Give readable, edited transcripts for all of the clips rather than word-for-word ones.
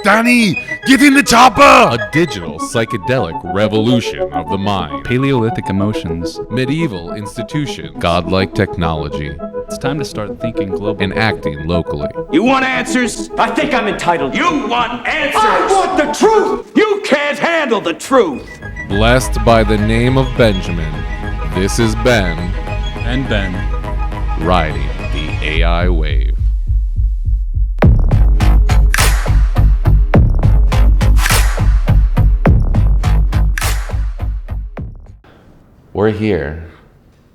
Danny, get in the chopper! A digital psychedelic revolution of the mind. Paleolithic emotions. Medieval institution. Godlike technology. It's time to start thinking globally. And acting locally. You want answers? I think I'm entitled. You want answers? I want the truth! You can't handle the truth! Blessed by the name of Benjamin, this is Ben. And Ben. Riding the AI wave. We're here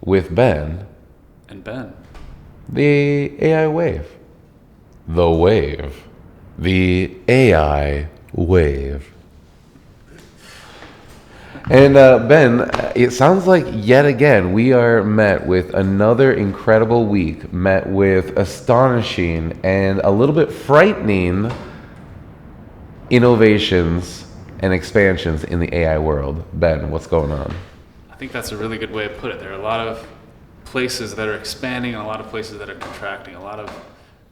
with Ben. And Ben. The AI wave. The wave. The AI wave. And Ben, it sounds like yet again we are met with another incredible week, met with astonishing and a little bit frightening innovations and expansions in the AI world. Ben, what's going on? I think that's a really good way to put it. There are a lot of places that are expanding and a lot of places that are contracting, a lot of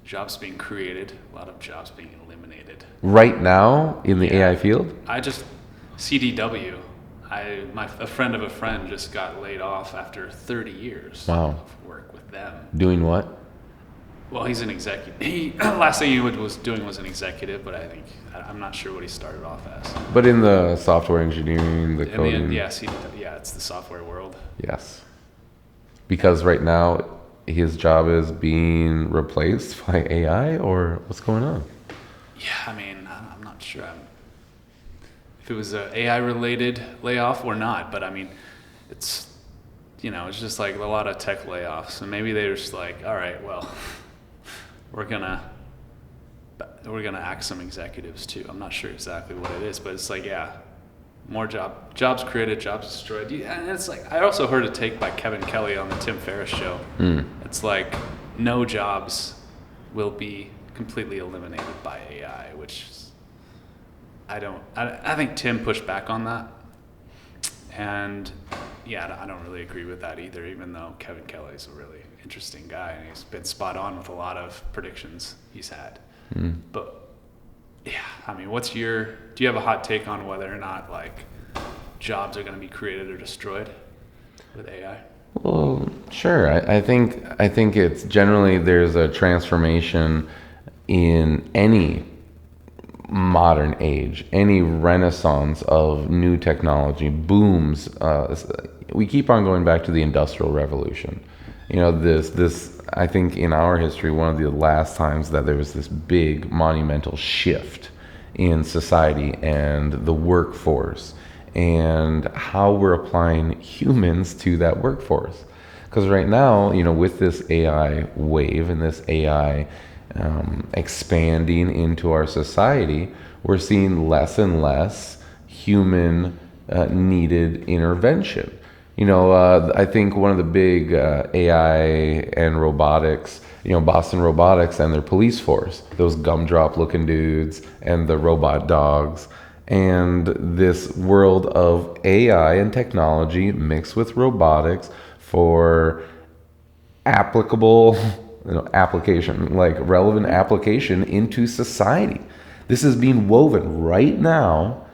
jobs being created, a lot of jobs being eliminated. Right now in the AI field? CDW, a friend of a friend just got laid off after 30 years Wow. of work with them. Doing what? Well, he's an executive. Last thing he was doing was an executive, but I'm not sure what he started off as. But in the software engineering, the coding. It's the software world. Yes. Because right now his job is being replaced by AI, or what's going on? Yeah, I'm not sure if it was an AI-related layoff or not, but it's just like a lot of tech layoffs, and maybe they're just like, all right, well, we're gonna axe some executives too. I'm not sure exactly what it is, but it's like, yeah, more jobs created, jobs destroyed. And it's like, I also heard a take by Kevin Kelly on the Tim Ferriss show. It's like no jobs will be completely eliminated by AI, which I think Tim pushed back on that. And yeah, I don't really agree with that either, even though Kevin Kelly's a really interesting guy and he's been spot on with a lot of predictions he's had. But yeah, do you have a hot take on whether or not like jobs are going to be created or destroyed with AI? Well, sure. I think it's generally there's a transformation in any modern age, any renaissance of new technology, booms. We keep on going back to the Industrial Revolution. This I think in our history, one of the last times that there was this big monumental shift in society and the workforce and how we're applying humans to that workforce. Because right now, with this AI wave and this AI expanding into our society, we're seeing less and less human needed intervention. I think one of the big AI and robotics, Boston Robotics and their police force, those gumdrop looking dudes and the robot dogs, and this world of AI and technology mixed with robotics for applicable application, like relevant application into society. This is being woven right now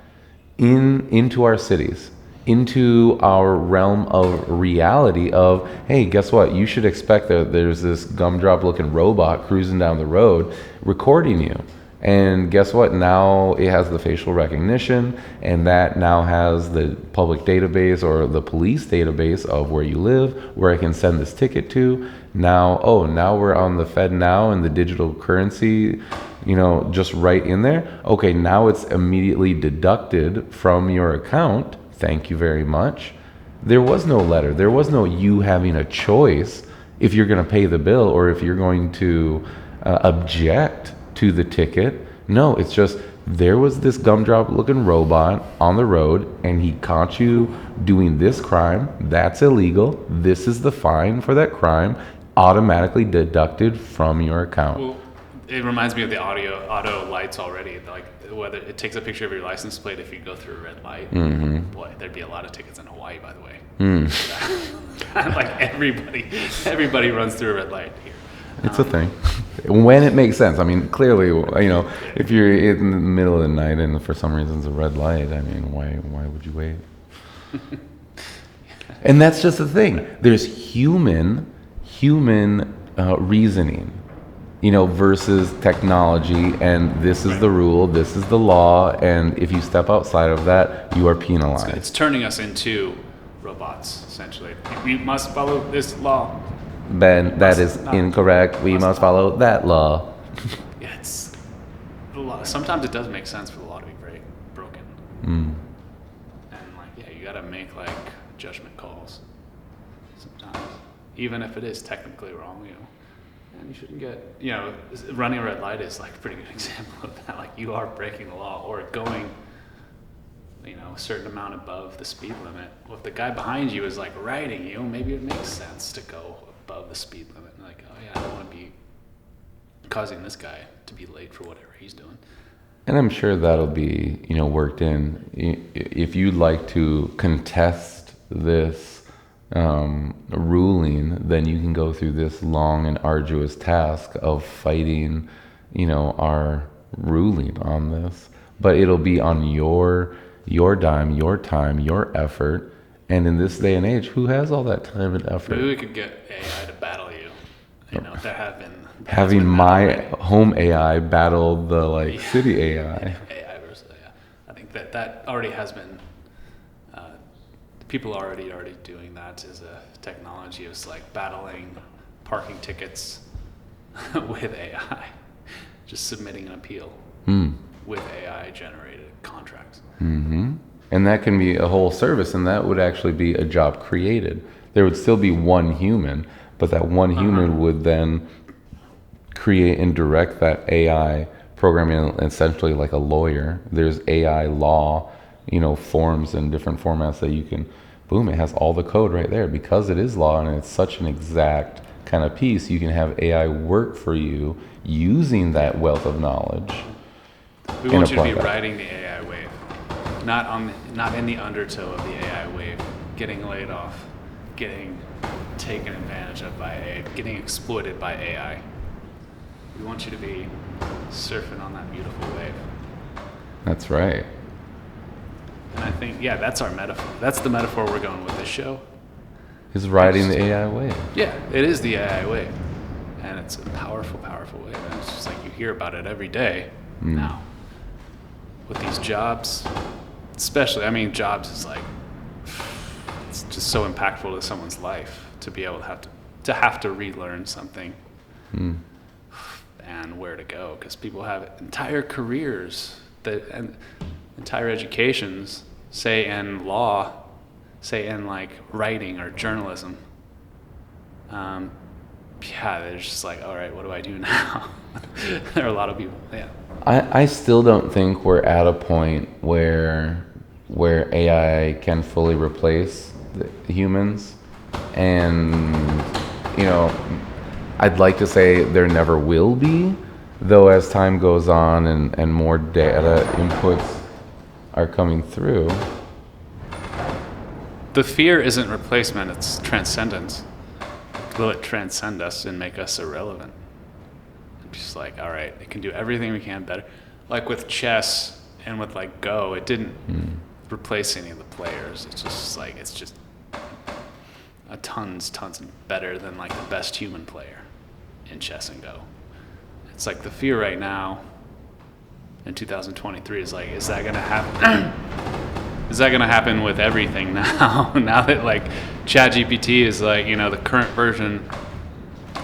into our cities, into our realm of reality of, hey, guess what? You should expect that there's this gumdrop looking robot cruising down the road recording you. And guess what? Now it has the facial recognition, and that now has the public database or the police database of where you live, where I can send this ticket to. Now we're on the FedNow and the digital currency, just right in there. Okay, now it's immediately deducted from your account. Thank you very much. There was no letter. There was no you having a choice if you're going to pay the bill or if you're going to object to the ticket. No, it's just there was this gumdrop looking robot on the road and he caught you doing this crime. That's illegal. This is the fine for that crime, automatically deducted from your account. Well, it reminds me of the auto lights already. Like whether it takes a picture of your license plate if you go through a red light. Boy, there'd be a lot of tickets in Hawaii, by the way. Like everybody runs through a red light here. It's a thing. when it makes sense. I mean, clearly, if you're in the middle of the night and for some reason it's a red light, I mean, why would you wait? And that's just the thing. There's human reasoning, versus technology, and this is the rule, this is the law, and if you step outside of that, you are penalized. It's turning us into robots, essentially. We must follow this law. Ben, that is incorrect. We must follow that law. Yeah, it's the law. Sometimes it does make sense for the law to be very broken. And you gotta make judgment calls. Sometimes, even if it is technically wrong, and you shouldn't get, running a red light is a pretty good example of that. You are breaking the law or going, a certain amount above the speed limit. Well, if the guy behind you is riding you, maybe it makes sense to go above the speed limit. I don't want to be causing this guy to be late for whatever he's doing. And I'm sure that'll be, worked in. If you'd like to contest this ruling, then you can go through this long and arduous task of fighting, our ruling on this. But it'll be on your dime, your time, your effort. And in this day and age, who has all that time and effort? Maybe we could get AI to battle you. There have been... Having my home AI battle the city AI. AI versus AI. I think that already has been... people are already doing that as a technology. It's battling parking tickets with AI. Just submitting an appeal with AI-generated contracts. Mm-hmm. And that can be a whole service, and that would actually be a job created. There would still be one human, but that one human would then create and direct that AI programming, essentially like a lawyer. There's AI law, forms and different formats that you can, boom, it has all the code right there. Because it is law and it's such an exact kind of piece, you can have AI work for you using that wealth of knowledge. We want you to be riding the AI wave. Not in the undertow of the AI wave, getting laid off, getting taken advantage of by AI, getting exploited by AI. We want you to be surfing on that beautiful wave. That's right. And I think, that's our metaphor. That's the metaphor we're going with this show. Is riding the AI wave. Yeah, it is the AI wave. And it's a powerful, powerful wave. And it's just you hear about it every day now. With these jobs, especially, jobs is it's just so impactful to someone's life to be able to have to relearn something and where to go, because people have entire careers and entire educations, say in law, say in writing or journalism. They're just all right, what do I do now? There are a lot of people, I still don't think we're at a point where AI can fully replace the humans. And, I'd like to say there never will be, though as time goes on and more data inputs are coming through. The fear isn't replacement, it's transcendence. Will it transcend us and make us irrelevant? Just all right, it can do everything we can better. With chess and with Go, it didn't replace any of the players. It's just it's just a tons better than the best human player in chess and Go. It's the fear right now in 2023 is is that gonna happen? Is that gonna happen with everything now? Now that ChatGPT is the current version,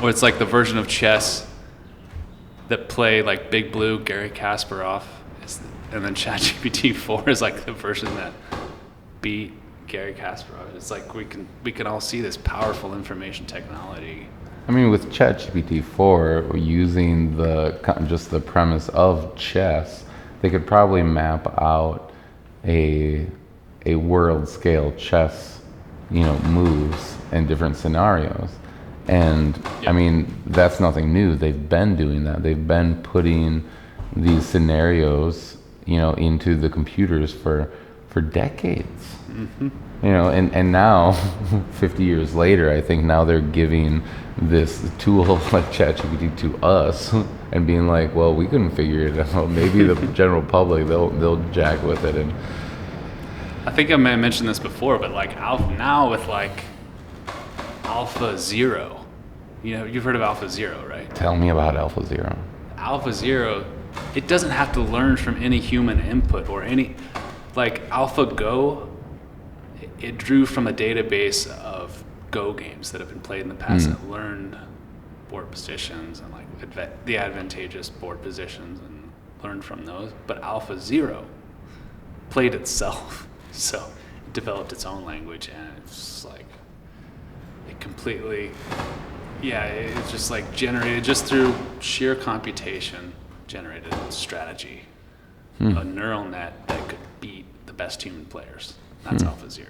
or it's the version of chess that play Big Blue, Garry Kasparov, and then ChatGPT 4 is the version that beat Garry Kasparov. It's we can all see this powerful information technology. With ChatGPT 4, using just the premise of chess, they could probably map out a world scale chess, moves and different scenarios. And that's nothing new. They've been doing that. They've been putting these scenarios, into the computers for decades. You know, and now, 50 years later, I think now they're giving this tool like ChatGPT to us and being like, well, we couldn't figure it out. Maybe the general public, they'll jack with it. And I think I may have mentioned this before, but like now with like Alpha Zero, you know, you've heard of Alpha Zero, right? tell me about Alpha Zero. Alpha Zero, it doesn't have to learn from any human input or any, like AlphaGo, it drew from a database of Go games that have been played in the past that learned board positions and like the advantageous board positions and learned from those. But Alpha Zero played itself, so it developed its own language, and it's like it completely, it's just like generated just through sheer computation, generated a strategy, a neural net that could beat the best human players. That's Alpha Zero.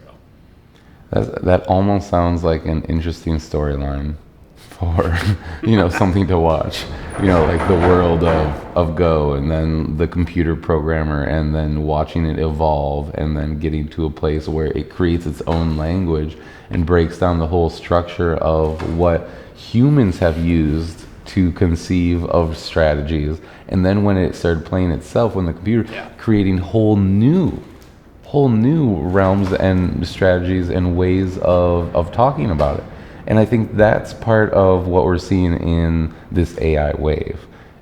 That almost sounds like an interesting storyline for, you know, something to watch. You know, like the world of Go, and then the computer programmer, and then watching it evolve, and then getting to a place where it creates its own language and breaks down the whole structure of what humans have used to conceive of strategies. And then when it started playing itself, when the computer creating whole new realms and strategies and ways of talking about it. And I think that's part of what we're seeing in this AI wave.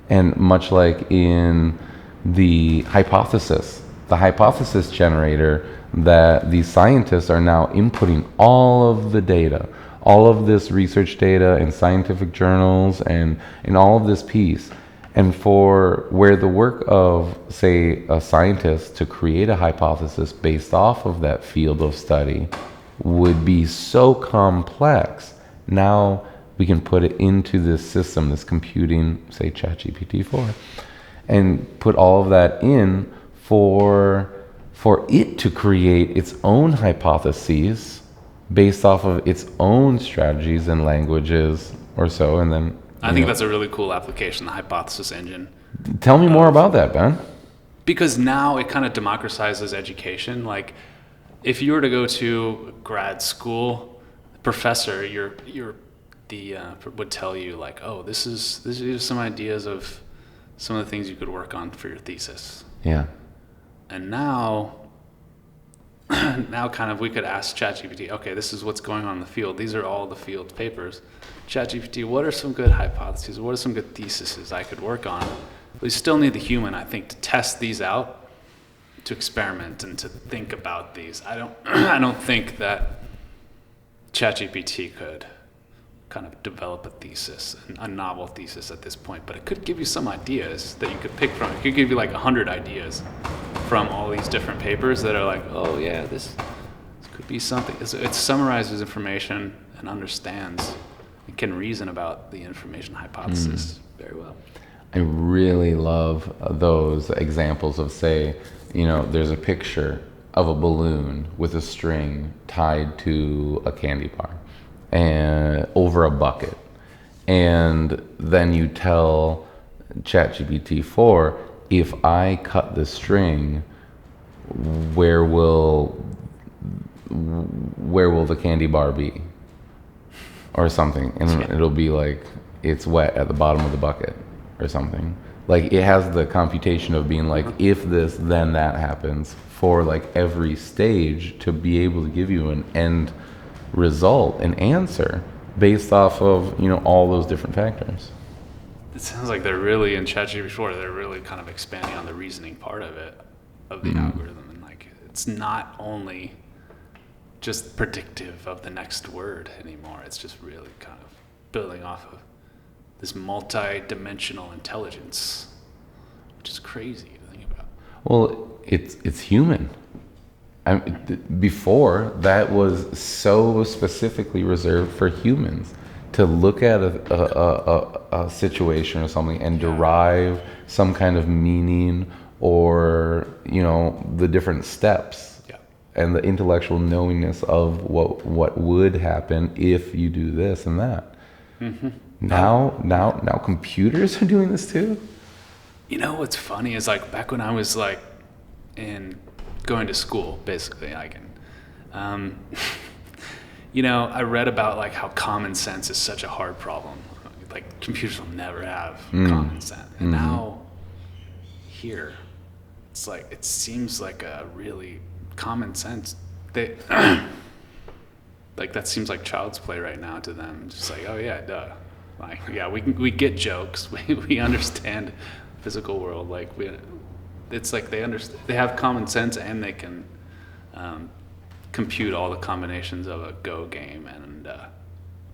And much like in the hypothesis generator, that these scientists are now inputting all of the data, all of this research data in scientific journals and in all of this piece. And for where the work of, say, a scientist to create a hypothesis based off of that field of study would be so complex, now we can put it into this system, this computing, say, ChatGPT-4, and put all of that in for it to create its own hypotheses based off of its own strategies and languages or so, and then I think that's a really cool application, the hypothesis engine. Tell me more about that, Ben. Because now it kind of democratizes education. Like, if you were to go to grad school, the professor, would tell you like, oh, these are some ideas of some of the things you could work on for your thesis. Yeah. And now kind of we could ask ChatGPT, okay, this is what's going on in the field. These are all the field papers. ChatGPT, what are some good hypotheses? What are some good theses I could work on? We still need the human, I think, to test these out, to experiment and to think about these. I don't think that ChatGPT could kind of develop a thesis, a novel thesis at this point, but it could give you some ideas that you could pick from. It could give you like 100 ideas from all these different papers that are like, oh yeah, this could be something. It summarizes information and understands and can reason about the information hypothesis very well. I really love those examples of, say, you know, there's a picture of a balloon with a string tied to a candy bar and over a bucket. And then you tell ChatGPT-4, if I cut the string, where will the candy bar be? Or something. And it'll be like, it's wet at the bottom of the bucket or something. Like, it has the computation of being like, if this, then that happens, for like every stage, to be able to give you an end result, an answer based off of, you know, all those different factors. It sounds like they're really, in ChatGPT-4, they're really kind of expanding on the reasoning part of it, of the algorithm. And like, it's not only just predictive of the next word anymore. It's just really kind of building off of this multi-dimensional intelligence, which is crazy to think about. Well, it's human. Before, that was so specifically reserved for humans to look at a situation or something and derive some kind of meaning, or, you know, the different steps and the intellectual knowingness of what would happen if you do this and that. Now computers are doing this too. You know what's funny is, like, back when I was like going to school, basically, Um, you know, I read about like how common sense is such a hard problem. Like computers will never have common sense. And now here, it's like, it seems like a really common sense. They, like that seems like child's play right now to them. Just like, oh yeah, duh. Like, yeah, we get jokes. We understand the physical world. Like it's like they understand, they have common sense and they can compute all the combinations of a Go game and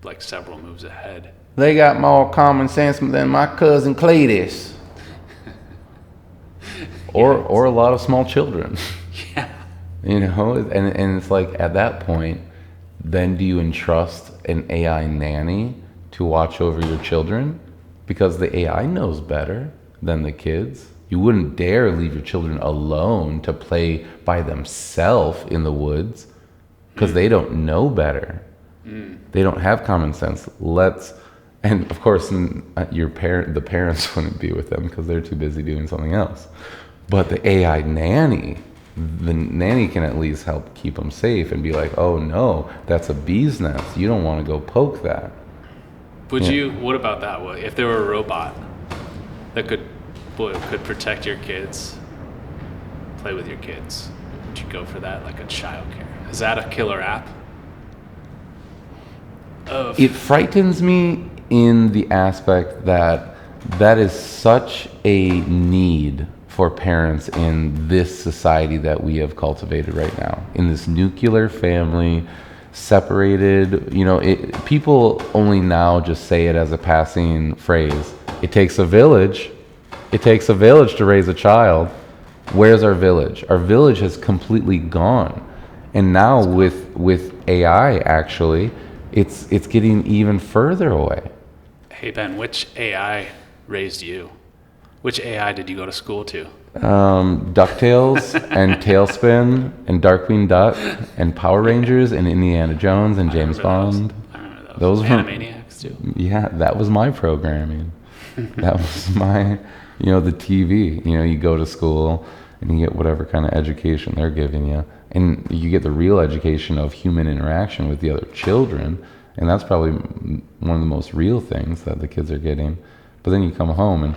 like several moves ahead. They got more common sense than my cousin Cletus. Or a lot of small children. Yeah. You know, and it's like at that point, then do you entrust an AI nanny to watch over your children? Because the AI knows better than the kids. You wouldn't dare leave your children alone to play by themselves in the woods because they don't know better. They don't have common sense. And of course, the parents wouldn't be with them because they're too busy doing something else. But the AI nanny, the nanny can at least help keep them safe and be like, oh no, that's a bee's nest. You don't want to go poke that. What about that? Well, if there were a robot that could protect your kids, play with your kids, would you go for that? Like a childcare? Is that a killer app? It frightens me in the aspect that is such a need for parents in this society that we have cultivated right now, in this nuclear family, separated. You know, people only now just say it as a passing phrase. It takes a village. It takes a village to raise a child. Where's our village? Our village has completely gone. And now with AI, actually, it's getting even further away. Hey Ben, which AI raised you? Which AI did you go to school to? DuckTales and Tailspin and Darkwing Duck and Power Rangers and Indiana Jones and James Bond. I remember Those were Animaniacs too. Yeah, that was my programming. That was my, the TV. You go to school and you get whatever kind of education they're giving you. And you get the real education of human interaction with the other children. And that's probably one of the most real things that the kids are getting. But then you come home and,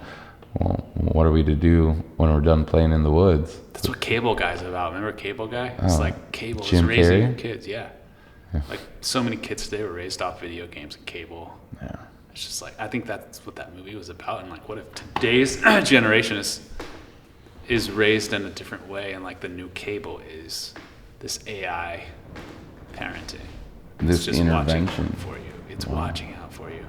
well, what are we to do when we're done playing in the woods? That's what Cable Guy's about. Remember Cable Guy? It's like Cable is Jim raising Carrey? your kids. Yeah. Like so many kids today were raised off video games and cable. Yeah. It's just like, I think that's what that movie was about. And like, what if today's generation is raised in a different way, and like the new cable is this AI parenting. This it's just intervention. watching out for you. It's watching out for you.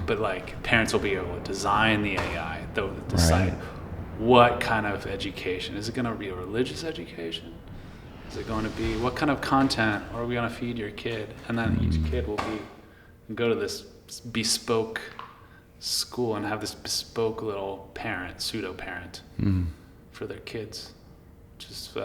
But like parents will be able to design the AI. They'll decide what kind of education. Is it going to be a religious education? Is it going to be, what kind of content are we going to feed your kid? And then each kid will go to this bespoke school and have this bespoke little pseudo parent for their kids. Just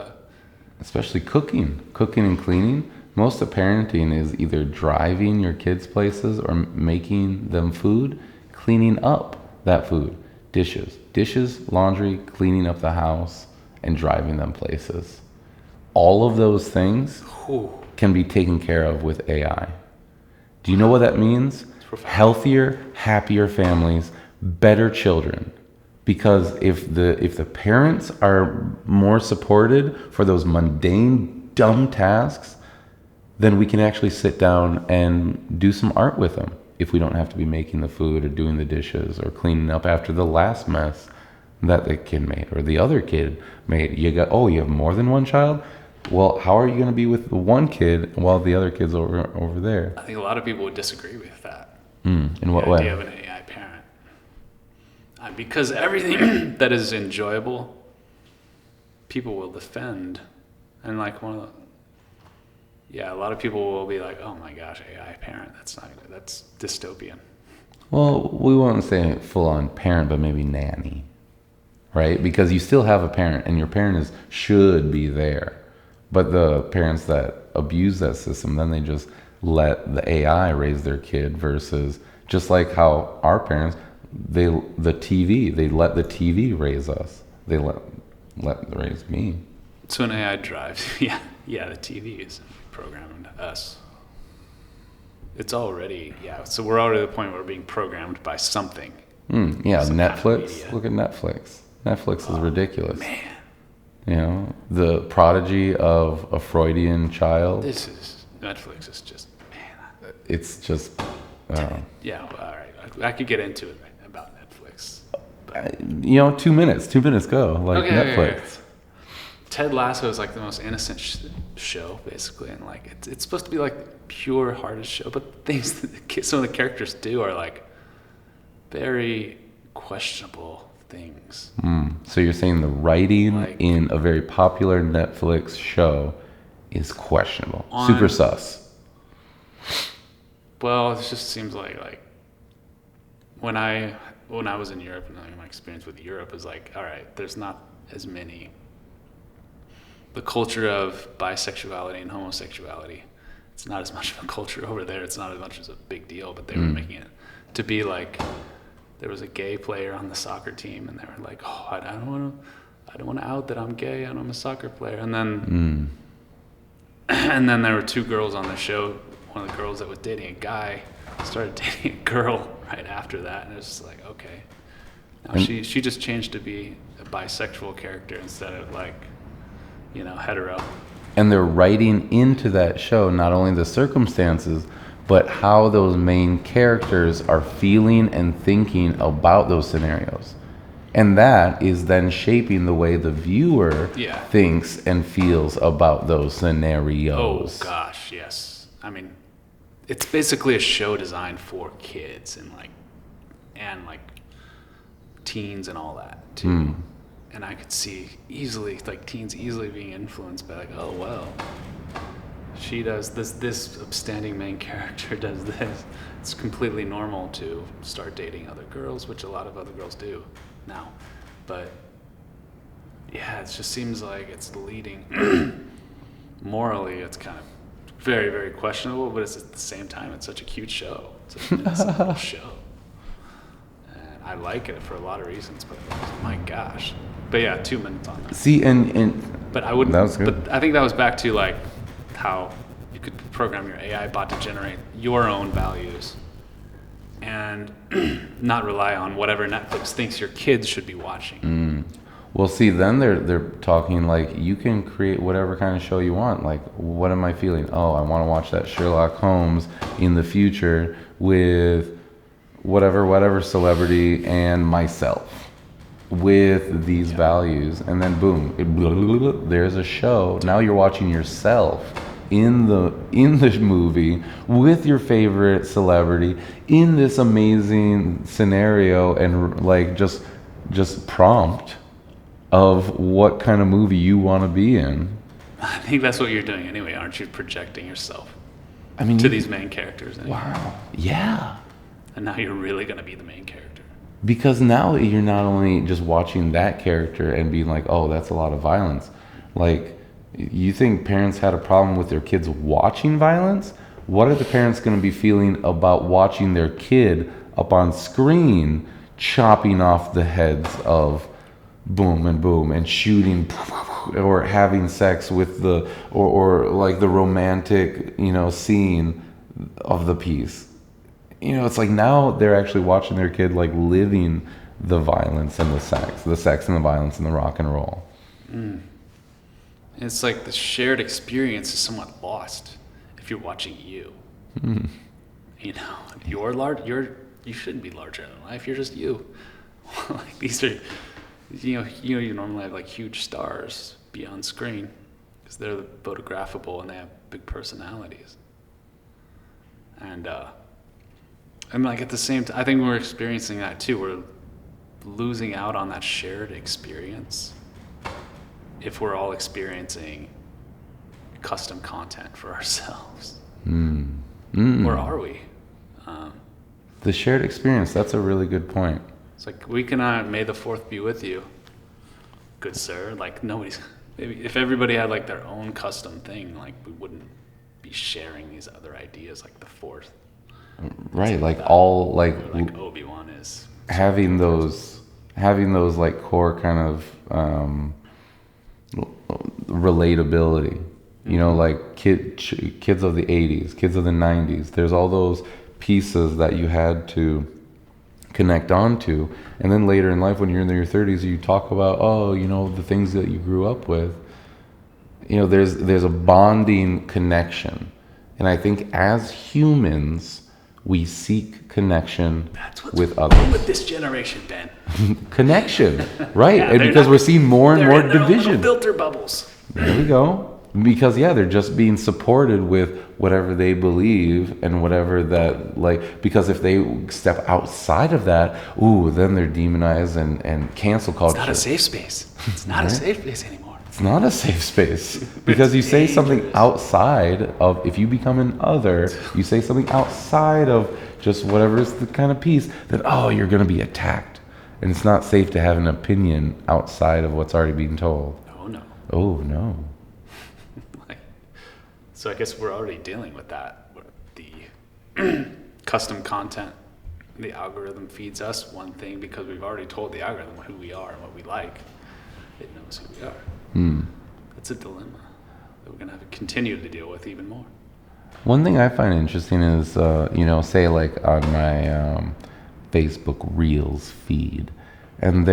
especially cooking and cleaning. Most of parenting is either driving your kids places or making them food, cleaning up that food, dishes, laundry, cleaning up the house, and driving them places. All of those things can be taken care of with AI. Do you know what that means? Healthier, happier families, better children. Because if the parents are more supported for those mundane, dumb tasks, then we can actually sit down and do some art with them if we don't have to be making the food or doing the dishes or cleaning up after the last mess that the kid made or the other kid made. You have more than one child? Well, how are you going to be with the one kid while the other kid's over there? I think a lot of people would disagree with that. In what the way? idea of an AI parent. Because everything that is enjoyable, people will defend. And like a lot of people will be like, oh my gosh, AI parent, that's dystopian. Well, we won't say full-on parent, but maybe nanny, right? Because you still have a parent, and your parent should be there. But the parents that abuse that system, then they just let the AI raise their kid versus just like how our parents, they let the TV raise us. They let raise me. So an AI drives, yeah, the TV is programming us. It's already, so we're already at the point where we're being programmed by something. Yeah, Some kind of Netflix. media. Look at Netflix. Netflix is ridiculous. Man, You know, the prodigy of a Freudian child. Netflix is just, man. It's just, Yeah, well, all right. I could get into it about Netflix. you know, 2 minutes. 2 minutes, go. Like Okay, Netflix. okay. Ted Lasso is like the most innocent show, basically, and like it's supposed to be like the pure hardest show, but things that some of the characters do are like very questionable things. So you're saying the writing Like- in a very popular Netflix show is questionable. Super sus. Well, it just seems like when I was in Europe, and my experience with Europe is like, all right, there's not as many. The culture of bisexuality and homosexuality, it's not as much of a culture over there. It's not as much as a big deal, but they were making it to be like, there was a gay player on the soccer team, and they were like, oh, I don't want to out that I'm gay and I'm a soccer player. And then, and then there were two girls on the show. One of the girls that was dating a guy started dating a girl right after that, and it's just like, okay. Now she just changed to be a bisexual character instead of like, you know, hetero. And they're writing into that show not only the circumstances, but how those main characters are feeling and thinking about those scenarios. And that is then shaping the way the viewer thinks and feels about those scenarios. Oh gosh, yes. I mean, it's basically a show designed for kids and like teens and all that too. And I could see easily, like teens easily being influenced by like, oh well, she does this upstanding main character does this. It's completely normal to start dating other girls, which a lot of other girls do now. But yeah, it just seems like it's leading. Morally, it's kind of very, very questionable, but it's at the same time, it's such a cute show. It's an innocent little show. And I like it for a lot of reasons, but my gosh. But yeah, 2 minutes on that. See, and But I wouldn't. That was good. But I think that was back to like how you could program your AI bot to generate your own values, and not rely on whatever Netflix thinks your kids should be watching. well, see, then they're talking like you can create whatever kind of show you want. Like, what am I feeling? Oh, I want to watch that Sherlock Holmes in the future with whatever celebrity and myself with these values, and then boom, there's a show. Now you're watching yourself in the movie with your favorite celebrity in this amazing scenario, and like just prompt of what kind of movie you want to be in. I think that's what you're doing anyway, aren't you? Projecting yourself I mean, to these main characters. Anyway. wow, yeah. And now you're really going to be the main character. Because now you're not only just watching that character and being like, oh, that's a lot of violence. Like, you think parents had a problem with their kids watching violence? What are the parents going to be feeling about watching their kid up on screen chopping off the heads of boom and shooting or having sex with or like the romantic, you know, scene of the piece? You know, it's like now they're actually watching their kid like living the violence and the sex and the violence and the rock and roll. It's like the shared experience is somewhat lost if you're watching you. You know, you shouldn't be larger than life. You're just you. Like these are, you normally have like huge stars be on screen because they're photographable and they have big personalities. And like at the same time, I think we're experiencing that too. We're losing out on that shared experience if we're all experiencing custom content for ourselves. Or are we? The shared experience, that's a really good point. It's like we can, may the 4th be with you, good sir. Like maybe if everybody had like their own custom thing, like we wouldn't be sharing these other ideas like the 4th. Right, like all like Obi-Wan is having those like core kind of relatability. You know, like kids of the 80s, kids of the 90s. There's all those pieces that you had to connect onto. And then later in life, when you're in your 30s, you talk about, oh, you know, the things that you grew up with. You know, there's a bonding connection. And I think as humans, we seek connection with others. Wrong with this generation, Ben. Connection, right? Yeah, and because we're seeing more and they're more in their own little division. filter bubbles. There we go. Because they're just being supported with whatever they believe and whatever that, like, because if they step outside of that, then they're demonized and cancel culture. It's not a safe space. It's not a safe space anymore. It's not a safe space because you say something outside of, if you become an other, you say something outside of just whatever is the kind of piece that, you're going to be attacked. And it's not safe to have an opinion outside of what's already being told. Oh, no. Oh, no. So I guess we're already dealing with that. The custom content, the algorithm feeds us one thing because we've already told the algorithm who we are and what we like. It knows who we are. That's a dilemma that we're going to have to continue to deal with even more. One thing I find interesting is, say like on my Facebook Reels feed, and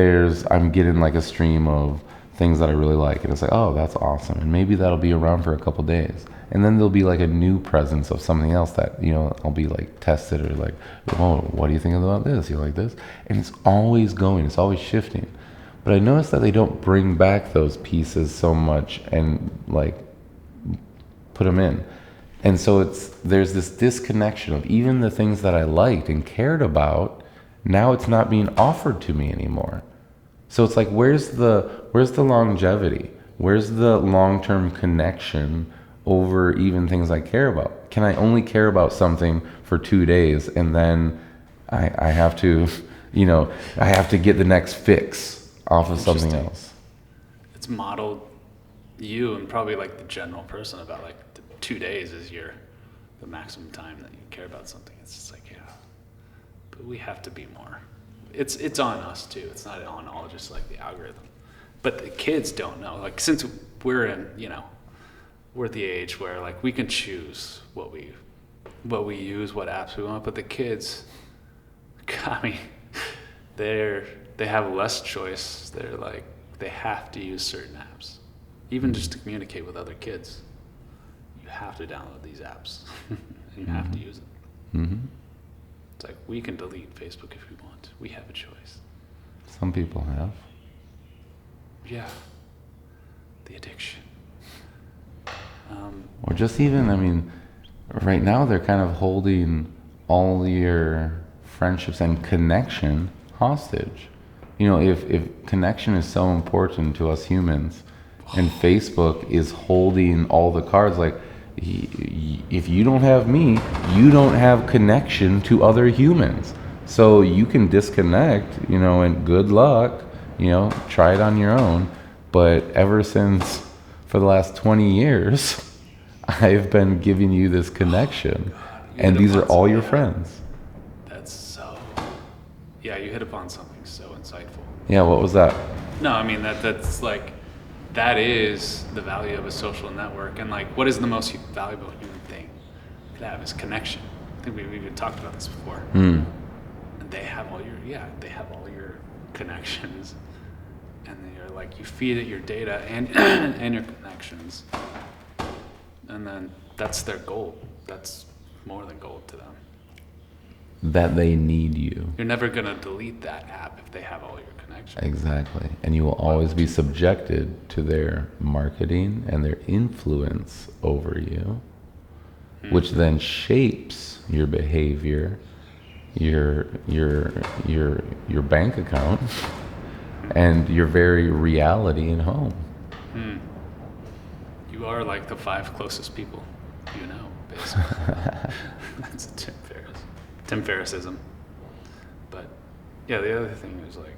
I'm getting like a stream of things that I really like, and it's like, oh, that's awesome, and maybe that'll be around for a couple days, and then there'll be like a new presence of something else that I'll be like tested or like, oh, what do you think about this? You like this? And it's always going, it's always shifting. But I noticed that they don't bring back those pieces so much and like put them in. And so there's this disconnection of even the things that I liked and cared about, now it's not being offered to me anymore. So it's like, where's the longevity? Where's the long-term connection over even things I care about? Can I only care about something for 2 days and then I have to, I have to get the next fix off of something else? It's modeled you and probably like the general person about like 2 days is the maximum time that you care about something. It's just like, yeah, but we have to be more. It's on us too. It's not on all just like the algorithm. But the kids don't know. Like since we're we're at the age where like we can choose what we use, what apps we want. But the kids, I mean, they have less choice. They're like they have to use certain apps, even just to communicate with other kids. You have to download these apps and you have to use them. Mm-hmm. It's like we can delete Facebook if we want. We have a choice. Some people have. Yeah. The addiction. Or just even, right now they're kind of holding all your friendships and connection hostage. If connection is so important to us humans, and Facebook is holding all the cards, like, if you don't have me, you don't have connection to other humans. So you can disconnect, and good luck, try it on your own. But ever since, for the last 20 years, I've been giving you this connection. And these are all your friends. That's so... Yeah, you hit upon something so insightful. Yeah, what was that? No, I mean, that's like... That is the value of a social network. And like, what is the most valuable human thing you can have is connection. I think we've even talked about this before. And they have all your connections. And they're like, you feed it your data and and your connections. And then that's their gold. That's more than gold to them. That they need you. You're never going to delete that app if they have all your connections. Exactly. And you will always be subjected to their marketing and their influence over you, which then shapes your behavior, your bank account, and your very reality in home. You are like the 5 closest people basically. That's a Tim Ferrissism. But yeah, the other thing is like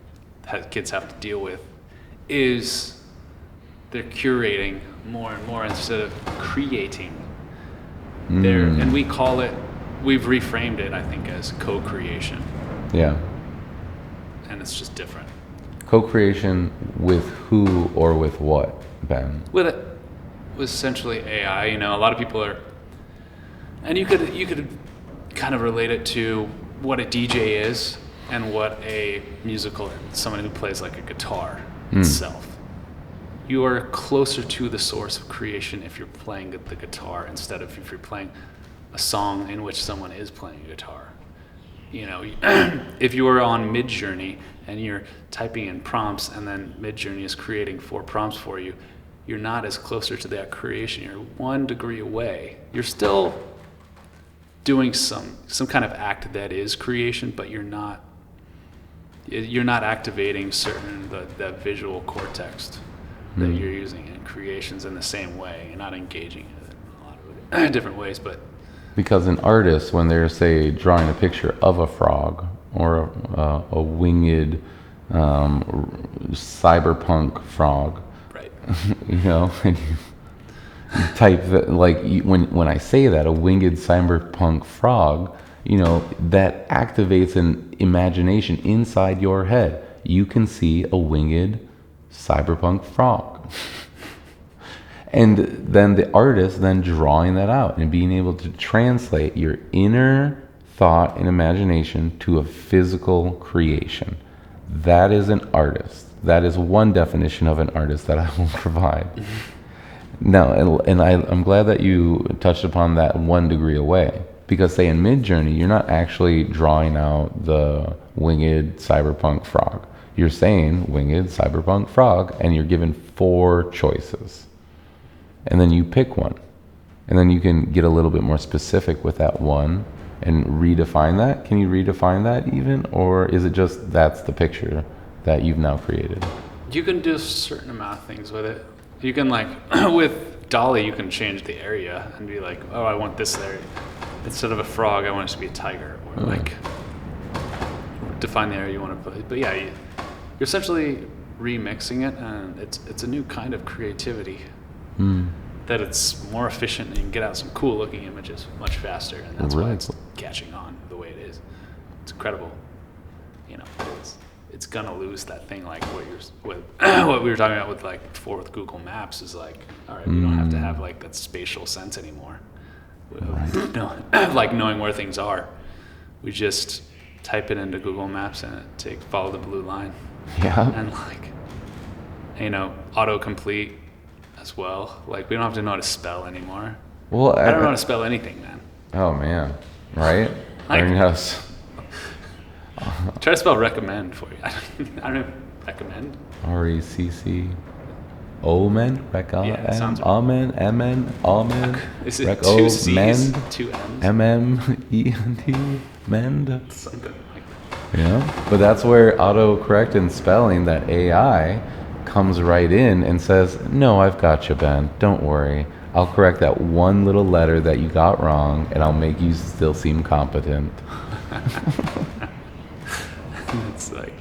kids have to deal with is they're curating more and more instead of creating. And we've reframed it, I think, as co-creation. Yeah. And it's just different. Co-creation with who or with what, Ben? With it, was essentially AI. You know, a lot of people are, and you could kind of relate it to what a DJ is and what a musical, someone who plays like a guitar itself. You are closer to the source of creation if you're playing the guitar instead of if you're playing a song in which someone is playing a guitar. You know, if you were on Midjourney and you're typing in prompts and then Midjourney is creating 4 prompts for you, you're not as closer to that creation. You're 1 degree away. You're still doing some kind of act that is creation, but you're not activating that visual cortex that you're using in creations in the same way. You're not engaging it in a lot of different ways, but Because an artist, when they're, say, drawing a picture of a frog or a winged cyberpunk frog, right. you know, and you type that, like, when I say that, a winged cyberpunk frog, you know, that activates an imagination inside your head. You can see a winged cyberpunk frog. And then the artist then drawing that out and being able to translate your inner thought and imagination to a physical creation. That is an artist. That is one definition of an artist that I will provide. No, and I'm glad that you touched upon that 1 degree away. Because, say, in Midjourney, you're not actually drawing out the winged cyberpunk frog. You're saying winged cyberpunk frog, and you're given 4 choices. And then you pick one. And then you can get a little bit more specific with that one and redefine that. Can you redefine that even? Or is it just that's the picture that you've now created? You can do a certain amount of things with it. You can, like, with Dolly, you can change the area and be like, oh, I want this area. Instead of a frog, I want it to be a tiger. Or, like, define the area you want to put. But yeah, you're essentially remixing it, and it's a new kind of creativity. That it's more efficient and you can get out some cool looking images much faster, and that's why it's catching on the way it is. It's incredible. You know, it's gonna lose that thing, like what we were talking about with, like, before with Google Maps is like, all right, we don't have to have, like, that spatial sense anymore. No, like knowing where things are. We just type it into Google Maps and follow the blue line. Yeah. And, like, you know, autocomplete as well. Like, we don't have to know how to spell anymore. Well, I don't know how to spell anything, man. Oh man, right? Like, Learning how to try to spell recommend for you. I don't know. Recommend? RECC. Omen? Yeah, it sounds right. Amen? Amen? Almond? Is it 2 C's, Mend? 2 M's? MMENT? Mend? Something like that. Yeah. But that's where autocorrect and spelling, that AI, comes right in and says, no, I've got you, Ben. Don't worry. I'll correct that one little letter that you got wrong, and I'll make you still seem competent. It's like,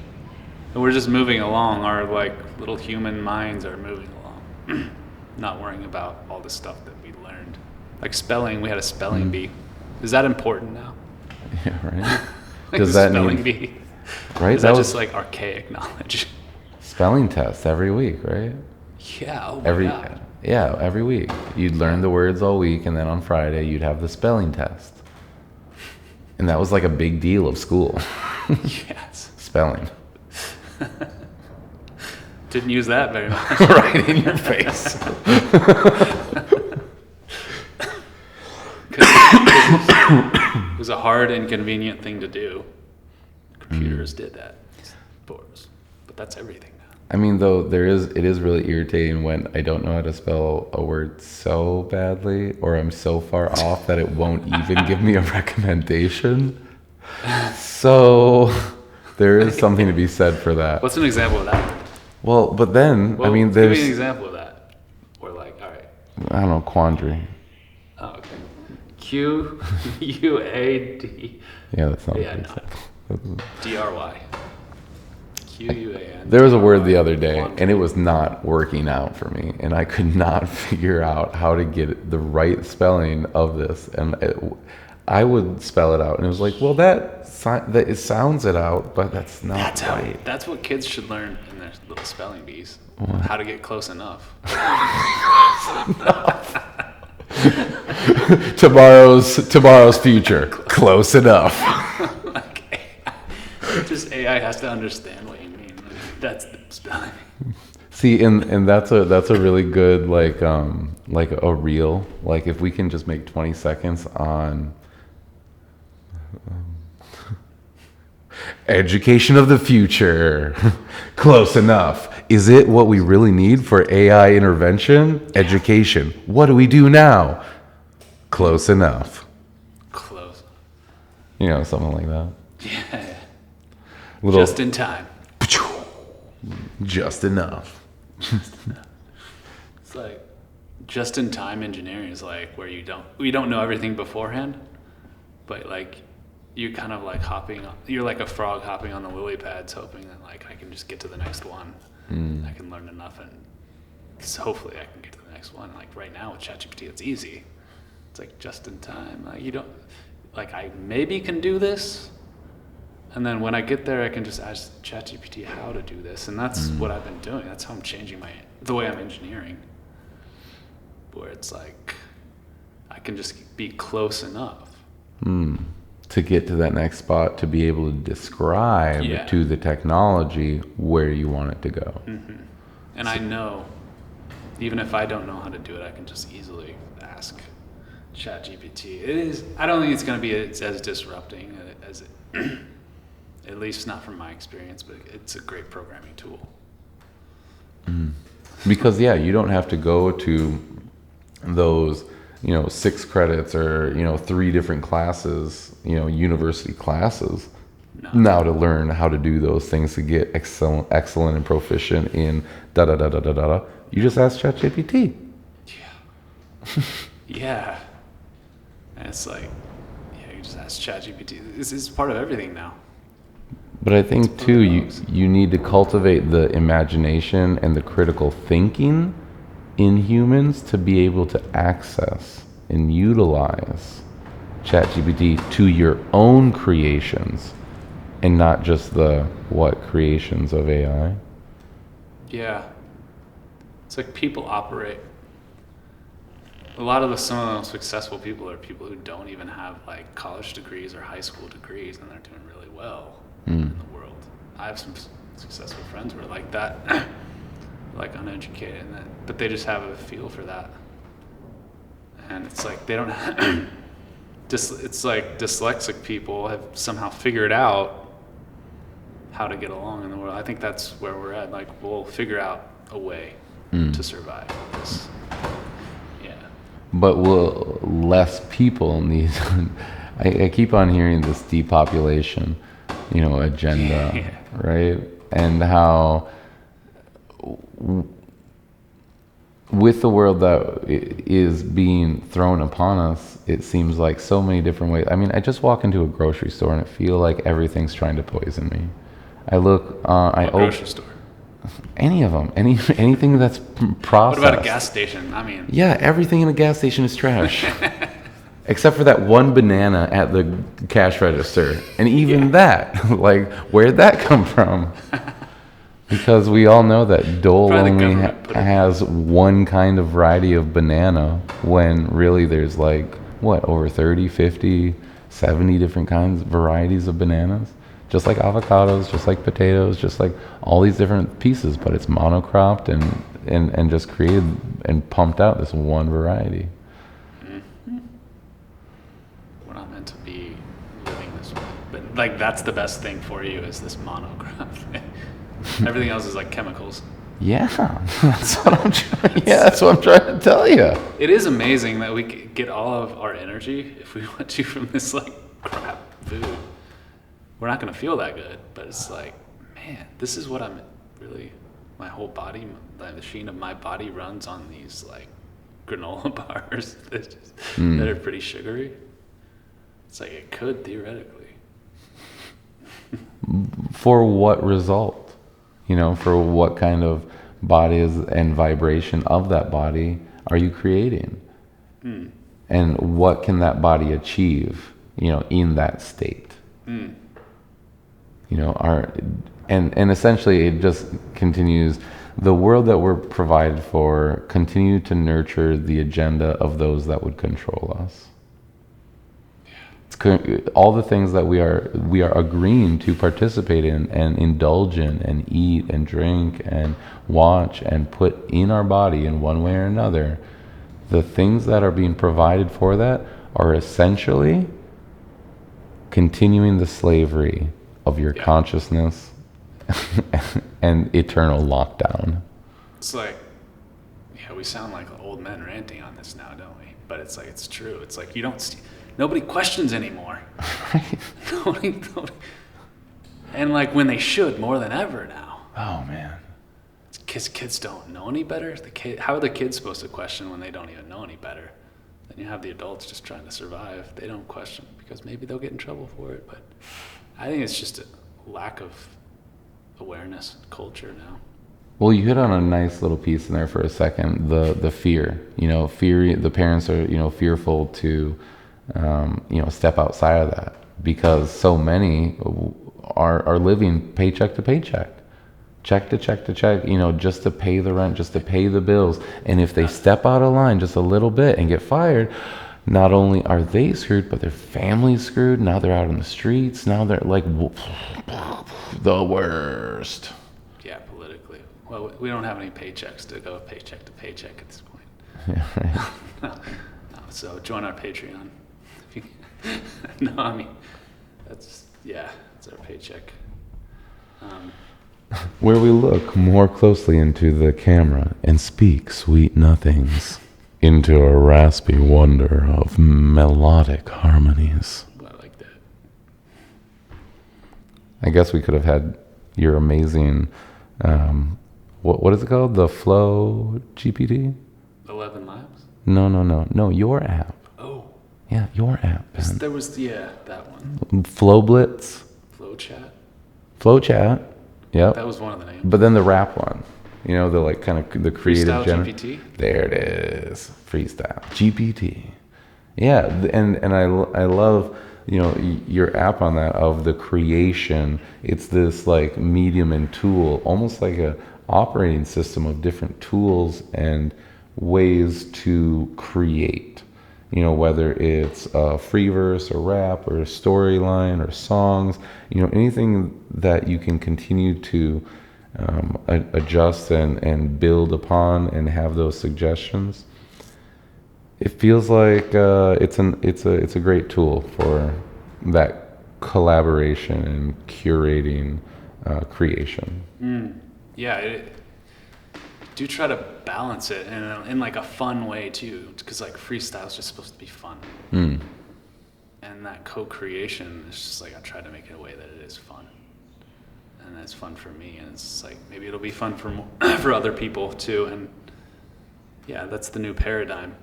and we're just moving along. Our, like, little human minds are moving along, not worrying about all the stuff that we learned. Like spelling, we had a spelling bee. Is that important now? Yeah, right. Like Does that spelling mean bee? right? Is that just like archaic knowledge? Spelling test every week, right? Yeah. Oh my God. Every week. You'd learn the words all week, and then on Friday you'd have the spelling test. And that was like a big deal of school. Yes. Spelling. Didn't use that very much. Right in your face. It was a hard, inconvenient thing to do. Computers did that for us, but that's everything now. I mean, though, it is really irritating when I don't know how to spell a word so badly, or I'm so far off that it won't even give me a recommendation. So there is something to be said for that. What's an example of that? Well, but then, Well, I mean, give there's, me an example of that. Or like, all right. I don't know, quandary. Oh, okay. Q-U-A-D. Yeah, that's not Yeah, what no. I said. D-R-Y. Q-U-A-N. There was a word the other day, and it was not working out for me, and I could not figure out how to get the right spelling of this. And I would spell it out, and it was like, well, it sounds it out, but that's not right. That's what kids should learn in their little spelling bees. How to get close enough. tomorrow's future. Close enough. Like, just AI has to understand what you mean. Like, that's the spelling. See, and that's a really good like a reel. Like if we can just make 20 seconds on education of the future. Close enough. Is it what we really need for AI intervention? Education. What do we do now? Close enough. Close. You know, something like that. Yeah. Little, Just in time. just enough. It's like just in time engineering is like where we don't know everything beforehand, but like you kind of like you're like a frog hopping on the lily pads, hoping that like I can just get to the next one. I can learn enough, and so hopefully I can get to the next one. Like right now with ChatGPT, it's easy. It's like just in time. Like you don't, like I maybe can do this, and then when I get there, I can just ask ChatGPT how to do this, and that's what I've been doing. That's how I'm changing the way I'm engineering, where it's like I can just be close enough. To get to that next spot, to be able to describe to the technology where you want it to go. And I know, even if I don't know how to do it, I can just easily ask ChatGPT. I don't think it's going to be as disrupting as it, at least not from my experience, but it's a great programming tool. Because you don't have to go to those 6 credits or 3 different classes, university classes now to learn how to do those things, to get excellent and proficient in da da da da da da. You just ask ChatGPT. Yeah. And it's like, you just ask ChatGPT. This is part of everything now. But I think too, you need to cultivate the imagination and the critical thinking in humans to be able to access and utilize ChatGPT to your own creations and not just the creations of AI. Yeah. It's like people operate. Some of the most successful people are people who don't even have like college degrees or high school degrees, and they're doing really well in the world. I have some successful friends who are like that. Like uneducated, but they just have a feel for that, and it's like they don't. It's like dyslexic people have somehow figured out how to get along in the world. I think that's where we're at. Like we'll figure out a way to survive this. Yeah. But will less people need? I keep on hearing this depopulation, agenda, right? And how. With the world that is being thrown upon us, it seems like so many different ways. I mean, I just walk into a grocery store and I feel like everything's trying to poison me. I look, Grocery store. Any of them, anything that's processed. What about a gas station? I mean, yeah, everything in a gas station is trash, except for that one banana at the cash register, and even that, like, where'd that come from? Because we all know that Dole only has one kind of variety of banana, when really there's like, over 30, 50, 70 different varieties of bananas. Just like avocados, just like potatoes, just like all these different pieces, but it's monocropped and just created and pumped out this one variety. We're not meant to be living this way. But like that's the best thing for you is this monocrop thing. Everything else is like chemicals. Yeah, that's what I'm trying. Yeah, that's what I'm trying to tell you. It is amazing that we get all of our energy, if we want to, from this like crap food. We're not gonna feel that good, but it's like, man, this is what I'm really. My whole body, the machine of my body runs on these like granola bars that are pretty sugary. It's like it could theoretically. For what result? For what kind of bodies and vibration of that body are you creating? And what can that body achieve, in that state? And essentially it just continues the world that we're provided for continue to nurture the agenda of those that would control us. All the things that we are agreeing to participate in and indulge in and eat and drink and watch and put in our body in one way or another, the things that are being provided for that are essentially continuing the slavery of your consciousness and eternal lockdown. It's like, yeah, we sound like old men ranting on this now, don't we? But it's like, it's true. It's like, nobody questions anymore. Nobody, and like when they should more than ever now. Oh man. Kids don't know any better. How are the kids supposed to question when they don't even know any better? Then you have the adults just trying to survive. They don't question because maybe they'll get in trouble for it. But I think it's just a lack of awareness, culture now. Well, you hit on a nice little piece in there for a second. The fear. Fear. The parents are fearful to step outside of that because so many are living paycheck to paycheck. Check to check to check, just to pay the rent, just to pay the bills. And if they step out of line just a little bit and get fired, not only are they screwed, but their family's screwed. Now they're out on the streets. Now they're like the worst. Yeah, politically. Well, we don't have any paychecks to go paycheck to paycheck at this point. Yeah, right. No, so join our Patreon. No, I mean, it's our paycheck. Where we look more closely into the camera and speak sweet nothings into a raspy wonder of melodic harmonies. I like that. I guess we could have had your amazing, what is it called? The Flow GPT? 11 Labs? No, your app. Oh. Yeah, your app. There was, that one. Flow Blitz. Flow Chat. Yep. That was one of the names. But then the rap one, the like kind of the creative Freestyle GPT? There it is. Freestyle GPT. Yeah, and I love your app on that of the creation. It's this like medium and tool, almost like a operating system of different tools and ways to create. Whether it's a free verse or rap or a storyline or songs, anything that you can continue to adjust and build upon and have those suggestions. It feels like it's a great tool for that collaboration and curating creation. Yeah, do try to balance it in like a fun way too, because like freestyle is just supposed to be fun, and that co-creation is just like I try to make it a way that it is fun, and it's fun for me, and it's like maybe it'll be fun for for other people too, and yeah, that's the new paradigm.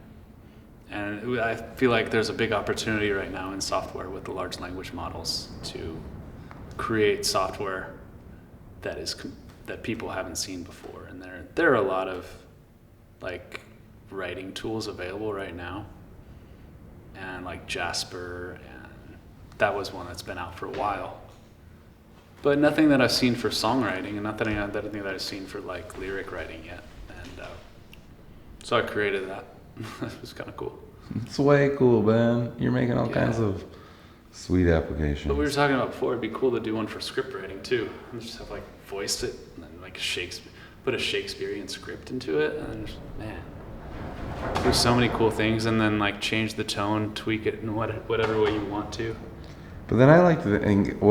And I feel like there's a big opportunity right now in software with the large language models to create software that people haven't seen before. And there are a lot of like writing tools available right now, and like Jasper, and that was one that's been out for a while. But nothing that I've seen for songwriting, and nothing that I've seen for like lyric writing yet. And so I created that. It was kind of cool. It's way cool, man. You're making all kinds of sweet applications. But we were talking about before, it'd be cool to do one for script writing too. And just have like voiced it, and then like put a Shakespearean script into it, and then just, man, do so many cool things, and then like change the tone, tweak it in whatever way you want to. But then I like to think,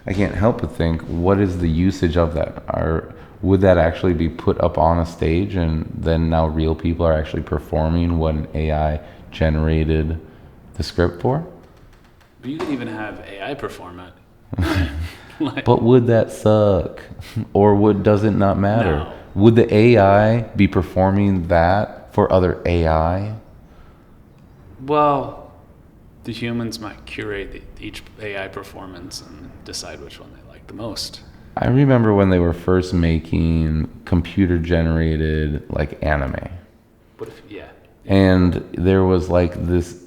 I can't help but think, what is the usage of that? Would that actually be put up on a stage, and then now real people are actually performing what an AI generated the script for? But you can even have AI perform it. But would that suck? Or does it not matter? No. Would the AI be performing that for other AI? Well, the humans might curate each AI performance and decide which one they like the most. I remember when they were first making computer-generated like anime. And there was like this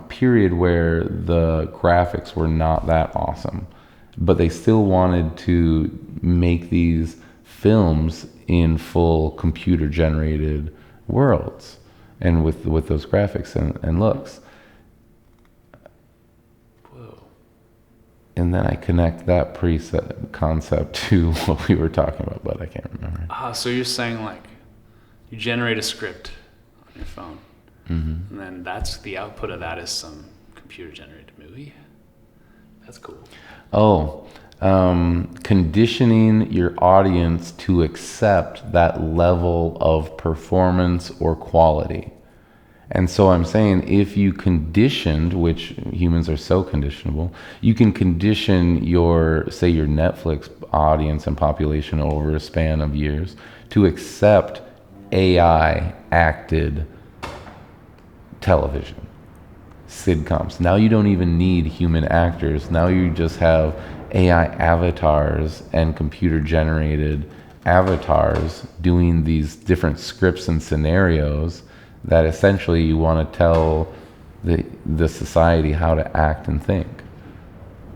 period where the graphics were not that awesome, but they still wanted to make these films in full computer generated worlds and with those graphics and looks. Whoa. And then I connect that concept to what we were talking about, but I can't remember. So you're saying like you generate a script on your phone, and then that's the output of that is some computer generated movie? That's cool. Conditioning your audience to accept that level of performance or quality. And so I'm saying if you conditioned, which humans are so conditionable, you can condition your Netflix audience and population over a span of years to accept AI acted television, sitcoms. Now you don't even need human actors. Now you just have AI avatars and computer generated avatars doing these different scripts and scenarios that essentially you want to tell the society how to act and think.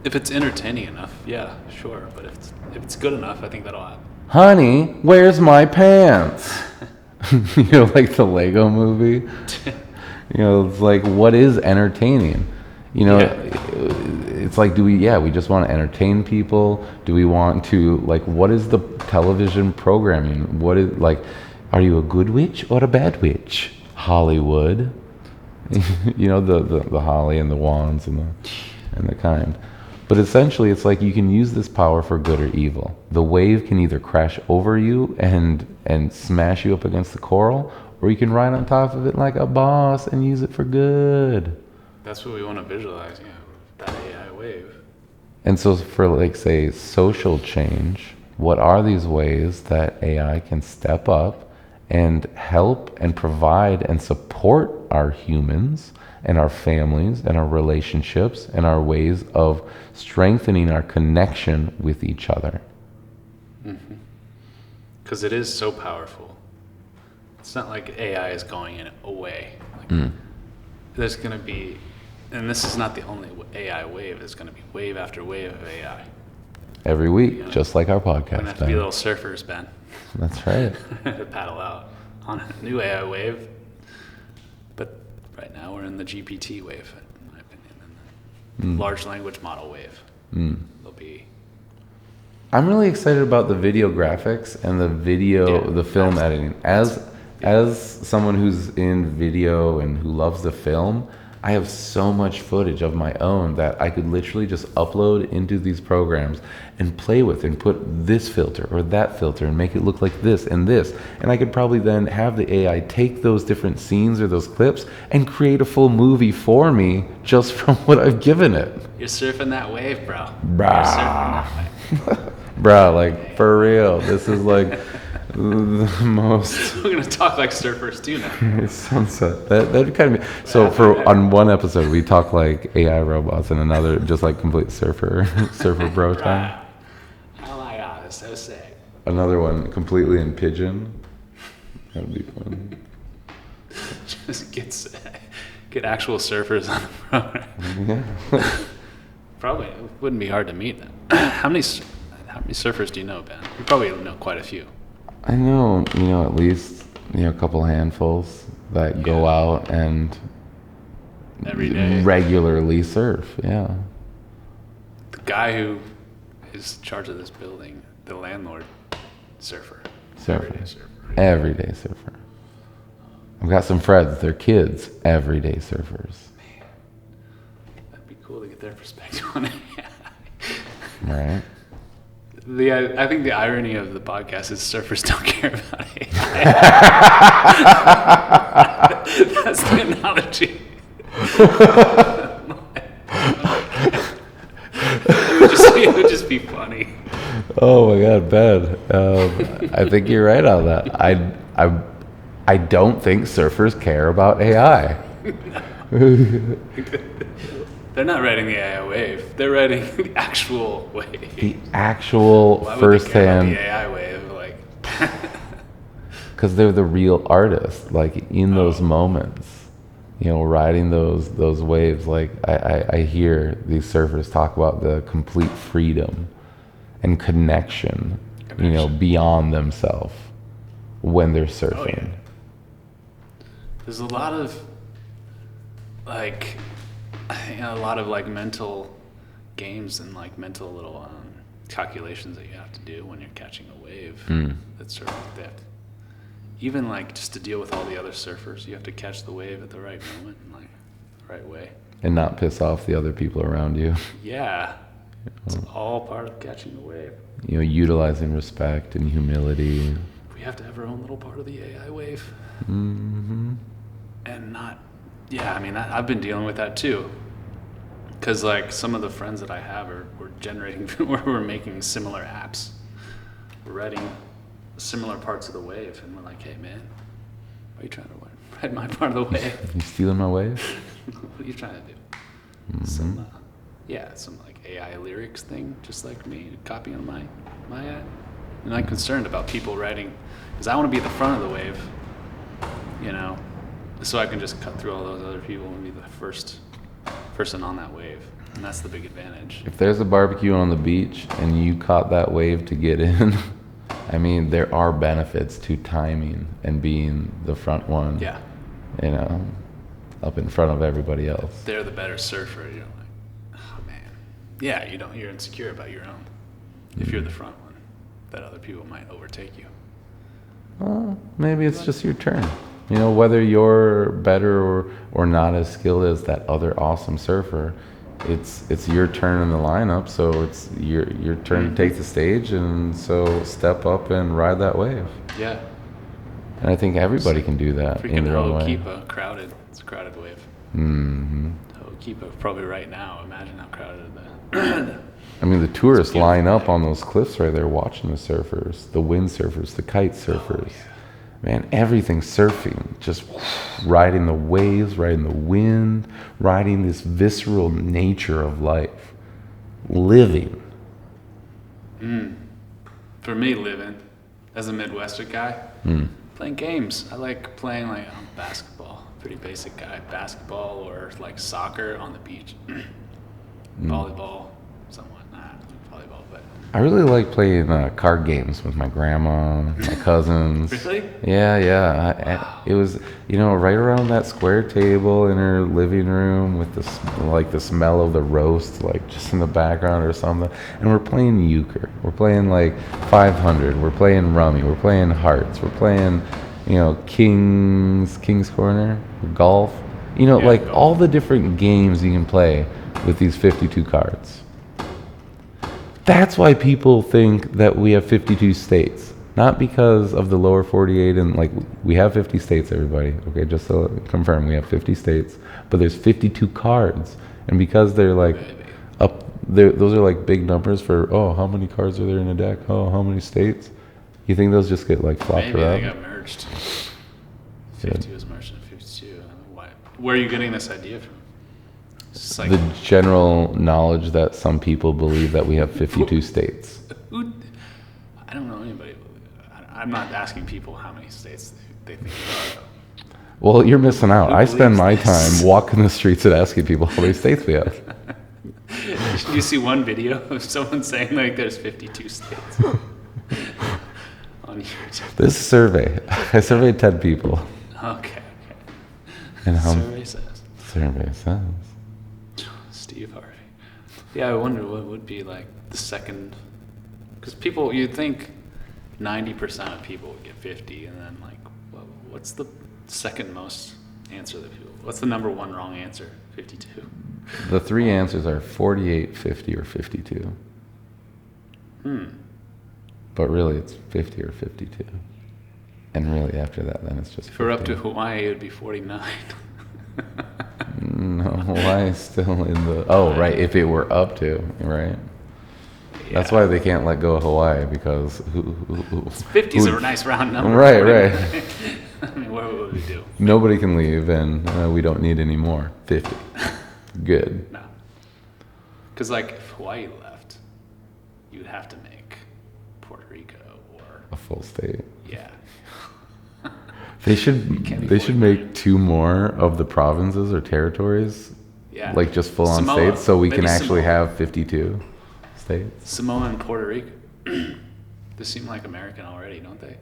If it's entertaining enough, yeah, sure. But if it's good enough, I think that'll happen. Honey, where's my pants? Like the Lego movie. It's like, what is entertaining? It's like, we just want to entertain people? Do we want to, like, what is the television programming? What is, like, are you a good witch or a bad witch? Hollywood. the holly and the wands and the kind. But essentially, it's like you can use this power for good or evil. The wave can either crash over you and smash you up against the coral, or you can ride on top of it like a boss and use it for good. That's what we want to visualize, that AI wave. And so for, like, say, social change, what are these ways that AI can step up and help and provide and support our humans and our families and our relationships and our ways of strengthening our connection with each other? Because it is so powerful. It's not like AI is going away. There's going to be, and this is not the only AI wave, there's going to be wave after wave of AI. Every week, just like our podcast. We're going to have to be little surfers, Ben. That's right. To paddle out on a new AI wave. But right now we're in the GPT wave, in my opinion, and the large language model wave. There'll be. I'm really excited about the video graphics and the film editing. As someone who's in video and who loves the film, I have so much footage of my own that I could literally just upload into these programs and play with and put this filter or that filter and make it look like this and this. And I could probably then have the AI take those different scenes or those clips and create a full movie for me just from what I've given it. You're surfing that wave, bro. Bruh. You're surfing that wave. Bruh, like, for real. This is like the most. We're gonna talk like surfers too now. Sunset. That kind of be. So on one episode we talk like AI robots, and another just like complete surfer bro time. Oh my god, it's so sick. Another one completely in pigeon. That'd be fun. Just get actual surfers on the program. Yeah. Probably it wouldn't be hard to meet them. How many surfers do you know, Ben? You probably know quite a few. I know, at least a couple handfuls that go out and every day regularly surf. Yeah. The guy who is in charge of this building, the landlord, surfer. Everyday surfer. I've got some friends, they're kids, everyday surfers. Man, that'd be cool to get their perspective on it. Right. I think the irony of the podcast is surfers don't care about AI. That's the analogy. It would just be funny. Oh my God, Ben. I think you're right on that. I don't think surfers care about AI. They're not riding the AI wave. They're riding the actual wave. The actual Why firsthand. would they care about the AI wave? Like, because they're the real artists. Like in those moments, riding those waves. Like I hear these surfers talk about the complete freedom and connection connection. beyond themselves when they're surfing. Oh, yeah. There's a lot of like, a lot of like mental games and like mental little calculations that you have to do when you're catching a wave. That's sort of that. Even like just to deal with all the other surfers, you have to catch the wave at the right moment and like the right way. And not piss off the other people around you. Yeah, it's all part of catching the wave. Utilizing respect and humility. We have to have our own little part of the AI wave. Mm-hmm. And not, yeah, I mean, I've been dealing with that too. Because like some of the friends that I have we're generating, we're making similar apps. We're writing similar parts of the wave. And we're like, hey man, why are you trying to write my part of the wave? You stealing my wave? What are you trying to do? Mm-hmm. Some like AI lyrics thing, just like me copying my ad. And I'm concerned about people writing, because I want to be at the front of the wave, so I can just cut through all those other people and be the first person on that wave. And that's the big advantage. If there's a barbecue on the beach and you caught that wave to get in, I mean, there are benefits to timing and being the front one. Yeah. Up in front of everybody else. They're the better surfer. You're like, oh man. Yeah, you're insecure about your own. If you're the front one, that other people might overtake you. Well, maybe it's just your turn. Whether you're better or not as skilled as that other awesome surfer, it's your turn in the lineup, so it's your turn to take the stage, and so step up and ride that wave. Yeah. And I think everybody can do that in their own way. It's a crowded wave. Mm-hmm. Ho'okipa, probably right now. Imagine how crowded I mean, the tourists line up on those cliffs right there watching the surfers, the wind surfers, the kite surfers. Oh, yeah. Man, everything's surfing, just riding the waves, riding the wind, riding this visceral nature of life, living. For me, living as a Midwestern guy, playing games. I like playing basketball. Pretty basic guy. Basketball or like soccer on the beach. Volleyball, somewhat. Volleyball, but. I really like playing card games with my grandma, my cousins. Really? Yeah. Wow. It was, right around that square table in her living room with the smell of the roast, like just in the background or something. And we're playing euchre. We're playing like 500. We're playing rummy. We're playing hearts. We're playing, King's Corner, golf. Golf. All the different games you can play with these 52 cards. That's why people think that we have 52 states. Not because of the lower 48 and we have 50 states, everybody. Okay, just to confirm, we have 50 states, but there's 52 cards. And because they're those are big numbers for, how many cards are there in a deck? Oh, how many states? You think those just get flopped Maybe around? they got merged. 50 was merged into 52. Where are you getting this idea from? It's The general knowledge that some people believe that we have 52 states. I don't know anybody. I'm not asking people how many states they think there are. Well, you're missing out. Who I spend my believes this? time walking the streets and asking people how many states we have. You see one video of someone saying there's 52 states on YouTube. This survey, I surveyed 10 people. Okay. And how Survey says. survey says. Steve Harvey. Yeah, I wonder what would be the second, because you'd think 90% of people would get 50, and then what's the second most answer that people? What's the number one wrong answer? 52. The three answers are 48, 50, or 52. But really, it's 50 or 52. And really, after that, then it's just 50. If we're up to Hawaii, it would be 49. No, Hawaii's still in the... Oh, right, if it were up to, right? Yeah. That's why they can't let go of Hawaii, because... 50's a nice round number. Right. I mean, what would we do? Nobody can leave, and we don't need any more. 50. Good. No. Because, if Hawaii left, you would have to make Puerto Rico or... A full state. Yeah. They should make 2 more of the provinces or territories, yeah, just full-on Samoa. states, so we can Maybe actually Samoa. have 52 states. Samoa and Puerto Rico. They seem like American already, don't they?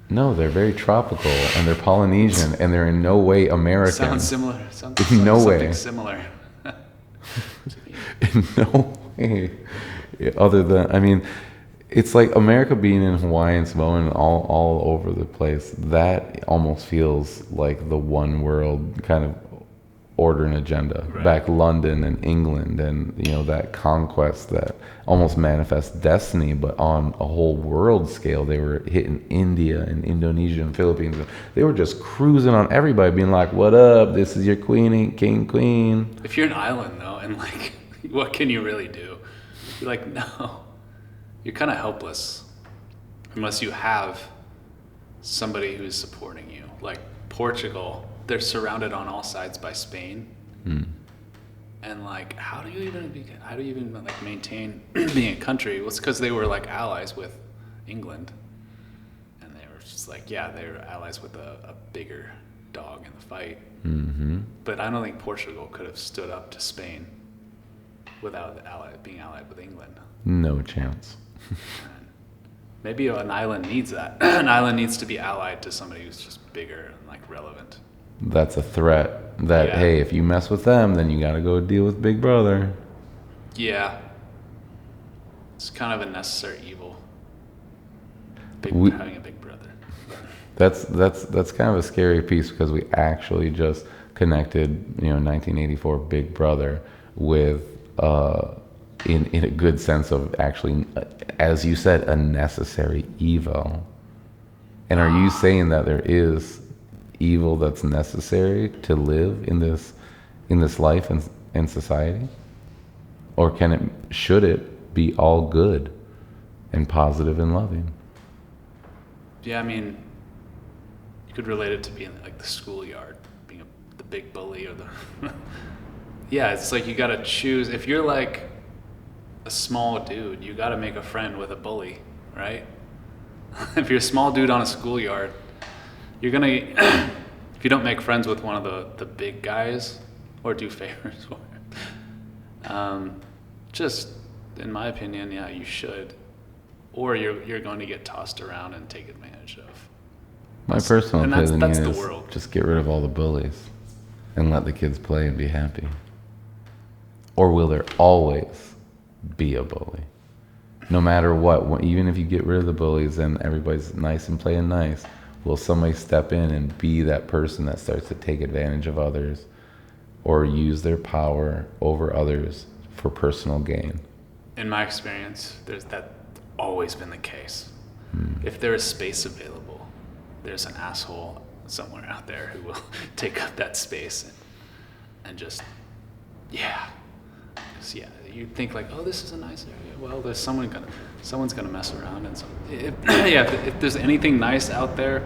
No, they're very tropical, and they're Polynesian, and they're in no way American. Sounds similar. Sounds In no something way. similar. In no way. Other than, I mean, it's like America being in Hawaii and Samoa and all over the place. That almost feels like the one world kind of order and agenda. Right. Back London and England, and that conquest that almost manifests destiny, but on a whole world scale. They were hitting India and Indonesia and Philippines. They were just cruising on everybody, being like, "What up? This is your queen, king, queen." If you're an island though, and like, what can you really do? You're like, no. You're kind of helpless unless you have somebody who's supporting you. Like Portugal, they're surrounded on all sides by Spain. And like, how do you even like maintain being a country? Well, it's because they were like allies with England, and they were just like, yeah, they were allies with a bigger dog in the fight. But I don't think Portugal could have stood up to Spain without being allied with England. No chance. Maybe an island needs that. An island needs to be allied to somebody who's just bigger and like relevant. That's a threat. That, hey, if you mess with them, then you got to go deal with Big Brother. Yeah. It's kind of a necessary evil. Having a big brother. That's kind of a scary piece, because we actually just connected, 1984 Big Brother with, in a good sense of actually, as you said, a necessary evil. And are you saying that there is evil that's necessary to live in this life and society? Or should it be all good and positive and loving? Yeah, I mean, you could relate it to being like the schoolyard, being the big bully or the... Yeah, it's like you gotta choose. If you're like a small dude, you gotta make a friend with a bully, right? If you're a small dude on a schoolyard, you're gonna... if you don't make friends with one of the big guys or do favors for him, just in my opinion, yeah, you should. Or you're going to get tossed around and taken advantage of. My personal opinion that's is the world. Just get rid of all the bullies and let the kids play and be happy. Or will there always be a bully? No matter what, even if you get rid of the bullies and everybody's nice and playing nice, will somebody step in and be that person that starts to take advantage of others or use their power over others for personal gain? In my experience, there's that always been the case. If there is space available, there's an asshole somewhere out there who will take up that space and just, yeah. You think like, oh, this is a nice area. Well, there's someone's gonna mess around, and if there's anything nice out there,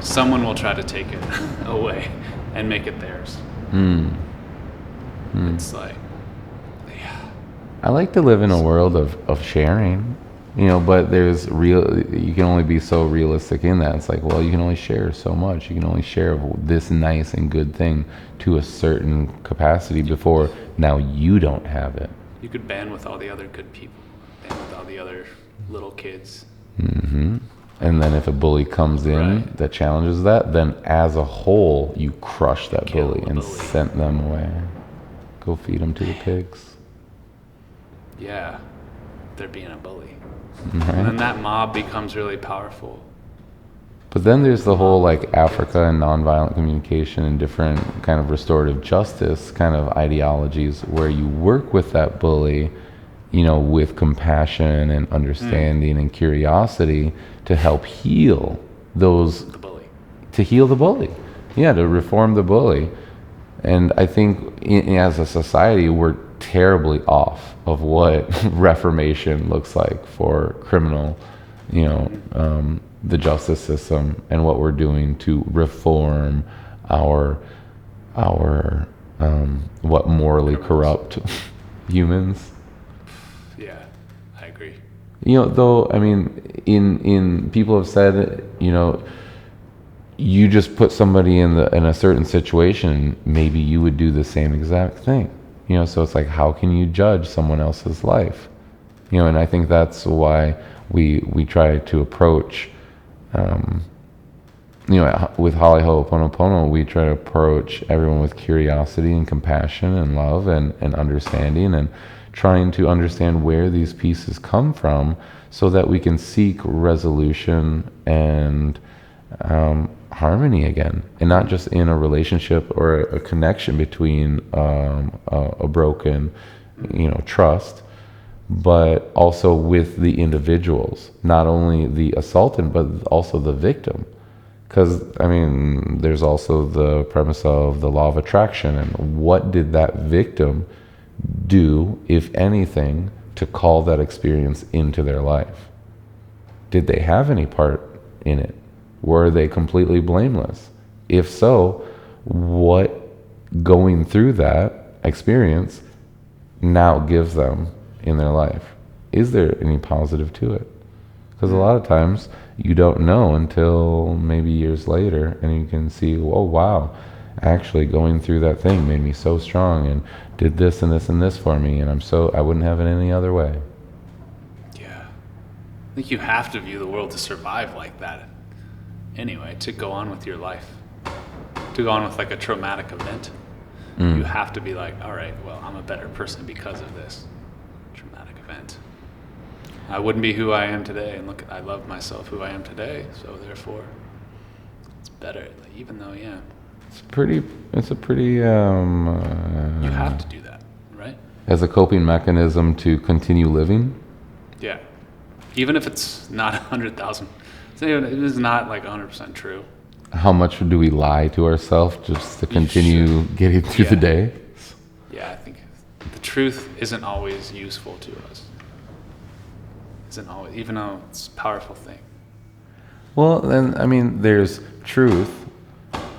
someone will try to take it away and make it theirs. It's like, yeah. I like to live in a world of sharing, but you can only be so realistic in that. It's like, well, you can only share so much. You can only share this nice and good thing to a certain capacity before now you don't have it. You could band with all the other good people, band with all the other little kids. And then if a bully comes in that challenges that, then as a whole, you crush that bully and sent them away. Go feed them to the pigs. Yeah, they're being a bully. Right. And then that mob becomes really powerful. But then there's the whole like Africa and nonviolent communication and different kind of restorative justice kind of ideologies where you work with that bully, with compassion and understanding and curiosity to help heal the bully. To heal the bully. Yeah, to reform the bully. And I think as a society, we're terribly off of what reformation looks like for criminal, the justice system and what we're doing to reform our what morally corrupt humans. Yeah, I agree. Though, I mean, in people have said, you just put somebody in a certain situation, maybe you would do the same exact thing. So it's like, how can you judge someone else's life? You know, and I think that's why we try to approach, you know, with Holly Ho'oponopono, we try to approach everyone with curiosity and compassion and love and understanding, and trying to understand where these pieces come from so that we can seek resolution and harmony again, and not just in a relationship or a connection between a broken, you know, trust, but also with the individuals, not only the assaultant, but also the victim. Because, I mean, there's also the premise of the law of attraction, and what did that victim do, if anything, to call that experience into their life? Did they have any part in it? Were they completely blameless? If so, what going through that experience now gives them in their life? Is there any positive to it? Because a lot of times you don't know until maybe years later, and you can see, oh wow, actually going through that thing made me so strong and did this and this and this for me, and I wouldn't have it any other way. Yeah. I think you have to view the world to survive like that anyway, to go on with your life. To go on with like a traumatic event. You have to be like, all right, well, I'm a better person because of this traumatic event. I wouldn't be who I am today, and look, I love myself who I am today, so therefore it's better, like, even though, yeah. It's a pretty You have to do that, right? as a coping mechanism to continue living. Yeah. Even if it's not 100,000, say it is not like 100% true. How much do we lie to ourselves just to continue getting through the day? Yeah, I think the truth isn't always useful to us. Isn't always, even though it's a powerful thing. Well, then, I mean, there's truth,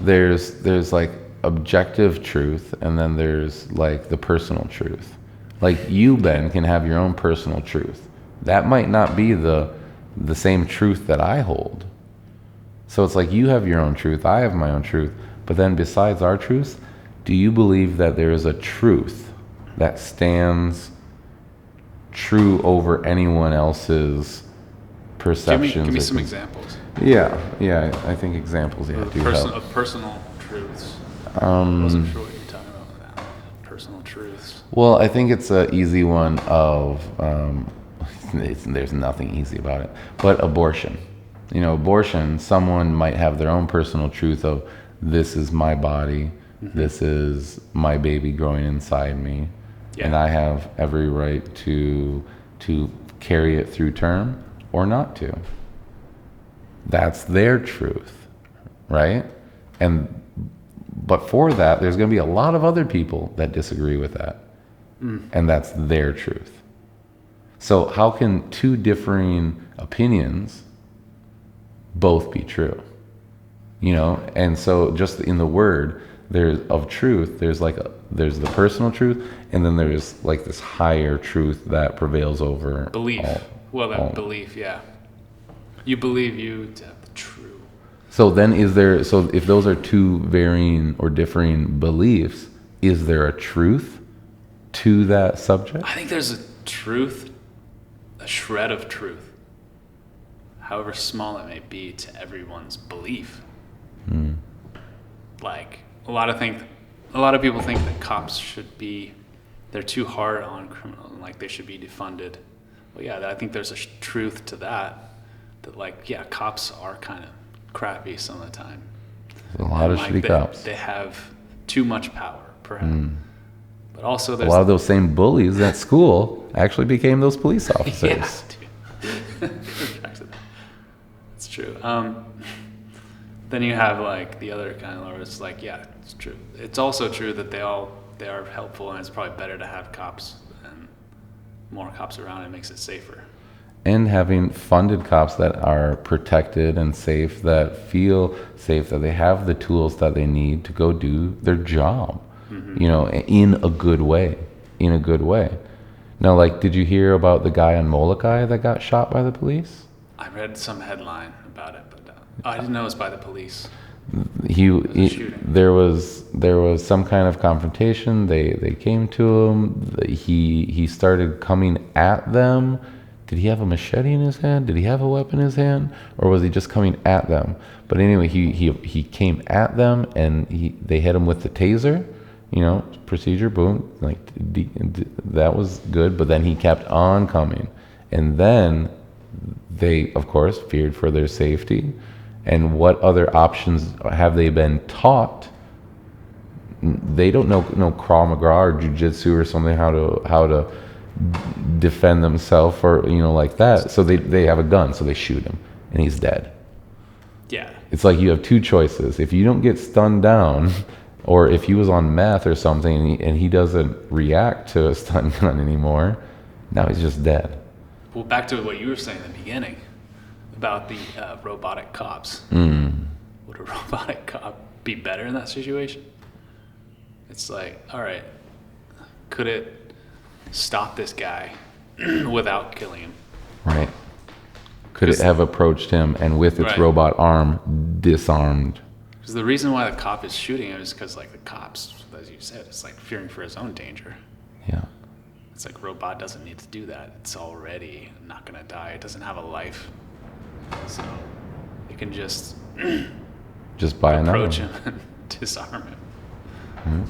there's like objective truth, and then there's like the personal truth. Like you, Ben, can have your own personal truth. That might not be the same truth that I hold. So it's like you have your own truth, I have my own truth, but then besides our truth, do you believe that there is a truth that stands true over anyone else's perceptions? Give me some examples. Yeah, I think examples do help. Of personal truths. I wasn't sure what you were talking about with that. Personal truths. Well, I think it's an easy one of, there's nothing easy about it, but abortion. You know, abortion, someone might have their own personal truth of, this is my body, this is my baby growing inside me, and I have every right to carry it through term or not to. That's their truth, right? But for that, there's going to be a lot of other people that disagree with that, and that's their truth. So how can two differing opinions both be true? You know, and so just in the word there's of truth, there's the personal truth, and then there's like this higher truth that prevails over belief. Belief, yeah. You believe you to have the true. So then if those are two varying or differing beliefs, is there a truth to that subject? I think there's a truth, a shred of truth, however small it may be, to everyone's belief. Like a lot of people think that cops they're too hard on criminals, and like they should be defunded. Well, yeah, I think there's a truth to that like, yeah, cops are kind of crappy some of the time. A lot of shitty cops. They have too much power, perhaps. But also there's a lot of those same bullies at school actually became those police officers. Yeah, dude. It's true. Then you have like the other kind of where it's like, yeah, it's true. It's also true that they are helpful, and it's probably better to have cops and more cops around. It makes it safer. And having funded cops that are protected and safe, that feel safe, that they have the tools that they need to go do their job, you know, in a good way. Now, like, did you hear about the guy on Molokai that got shot by the police? I read some headline about it, but I didn't know it was by the police. there was some kind of confrontation. They came to him. He started coming at them. Did he have a machete in his hand? Did he have a weapon in his hand, or was he just coming at them? But anyway, he came at them, and they hit him with the taser. You know, procedure, boom, like that was good. But then he kept on coming, and then they, of course, feared for their safety. And what other options have they been taught? They don't know no Krav Maga or Jiu-Jitsu or something how to defend themselves or like that. So they have a gun, so they shoot him, and he's dead. Yeah. It's like you have two choices. If you don't get stunned down, or if he was on meth or something and he doesn't react to a stun gun anymore, now he's just dead. Well, back to what you were saying in the beginning about the robotic cops. Would a robotic cop be better in that situation? It's like, all right, could it stop this guy without killing him? Right. Could it have approached him and with its robot arm disarmed? Because the reason why the cop is shooting him is because, like, the cops, as you said, it's like fearing for his own danger. Yeah. It's like robot doesn't need to do that. It's already not going to die. It doesn't have a life. So it can just buy another approach him and disarm him.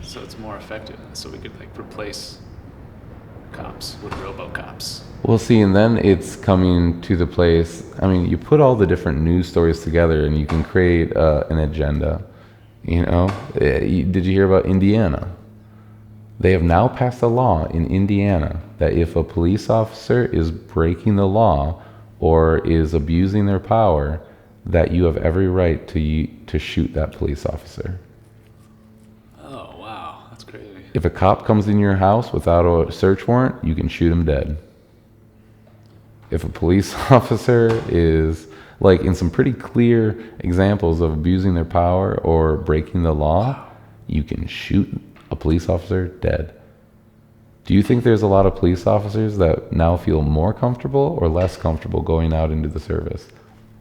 So it's more effective. So we could, like, replace cops with robo-cops. Well, see, and then it's coming to the place. I mean, you put all the different news stories together, and you can create an agenda. Did you hear about Indiana? They have now passed a law in Indiana that if a police officer is breaking the law or is abusing their power, that you have every right to shoot that police officer. Oh, wow. That's crazy. If a cop comes in your house without a search warrant, you can shoot him dead. If a police officer is, like, in some pretty clear examples of abusing their power or breaking the law, you can shoot a police officer dead. Do you think there's a lot of police officers that now feel more comfortable or less comfortable going out into the service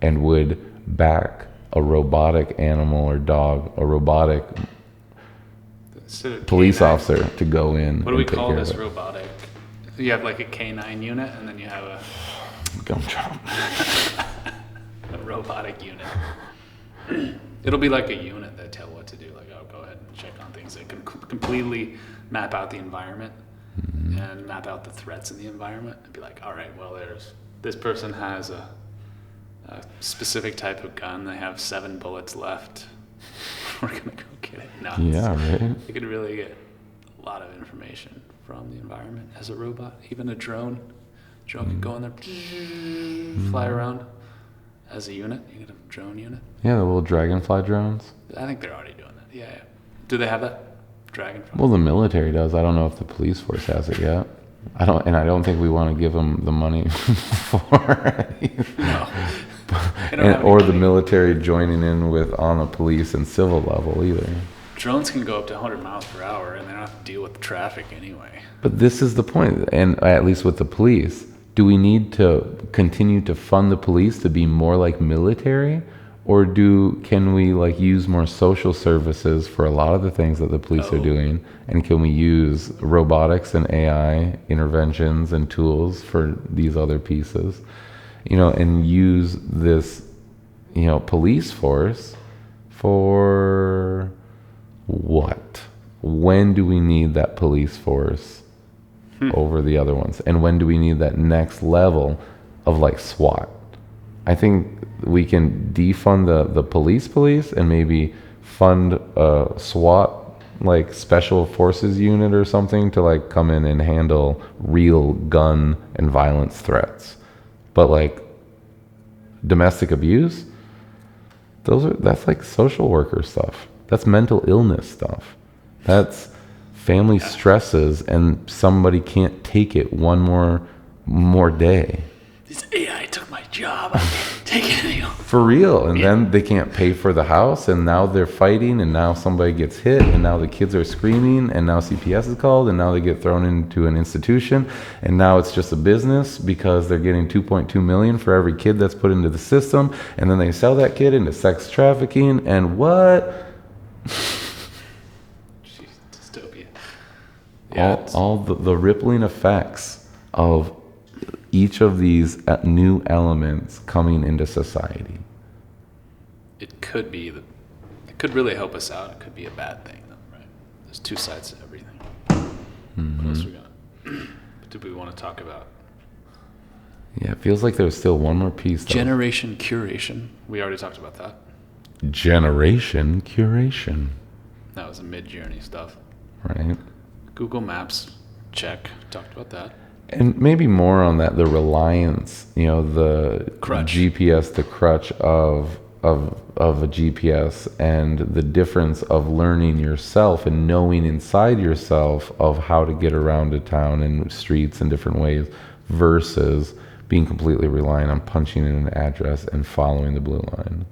and would back a robotic animal or dog, a robotic police officer to go in? What do we call this robotic? You have, like, a K9 unit, and then you have a gumdrop. a robotic unit. It'll be like a unit that tell what to do. Like, oh, go ahead and check on things. It can completely map out the environment and map out the threats in the environment and be like, all right, well, this person has a specific type of gun. They have 7 bullets left. We're gonna go get it. No, Yeah, right. you could really get a lot of information from the environment as a robot. Even a drone. Drone can go in there, fly around as a unit. You get a drone unit. Yeah, the little dragonfly drones. I think they're already doing that. Yeah. Do they have that? Dragonfly? Well, the military does. I don't know if the police force has it yet. I don't think we want to give them the money for it. No. Or the military joining in with on the police and civil level either. Drones can go up to 100 miles per hour, and they don't have to deal with the traffic anyway. But this is the point, and at least with the police, do we need to continue to fund the police to be more like military, or can we, like, use more social services for a lot of the things that the police are doing, and can we use robotics and AI interventions and tools for these other pieces, and use this, police force for what? When do we need that police force over the other ones? And when do we need that next level of, like, SWAT? I think we can defund the police and maybe fund a SWAT, like, special forces unit or something to, like, come in and handle real gun and violence threats. But, like, domestic abuse, that's like social worker stuff. That's mental illness stuff. That's family stresses, and somebody can't take it one more day. This AI took my job. I can't take it anymore. For real. And then they can't pay for the house, and now they're fighting, and now somebody gets hit, and now the kids are screaming, and now CPS is called, and now they get thrown into an institution, and now it's just a business because they're getting 2.2 million for every kid that's put into the system, and then they sell that kid into sex trafficking, and what? Jeez, dystopia. Yeah, All the rippling effects of each of these new elements coming into society. it could be it could really help us out. It could be a bad thing, though, right? There's two sides to everything. What else we got? What did we want to talk about? Yeah, it feels like there's still one more piece. Generation curation. We already talked about that. Generation curation. That was a mid-journey stuff. Right. Google Maps, check. Talked about that. And maybe more on that, the reliance, the Crutch. GPS, the crutch of a GPS, and the difference of learning yourself and knowing inside yourself of how to get around a town and streets in different ways versus being completely reliant on punching in an address and following the blue line.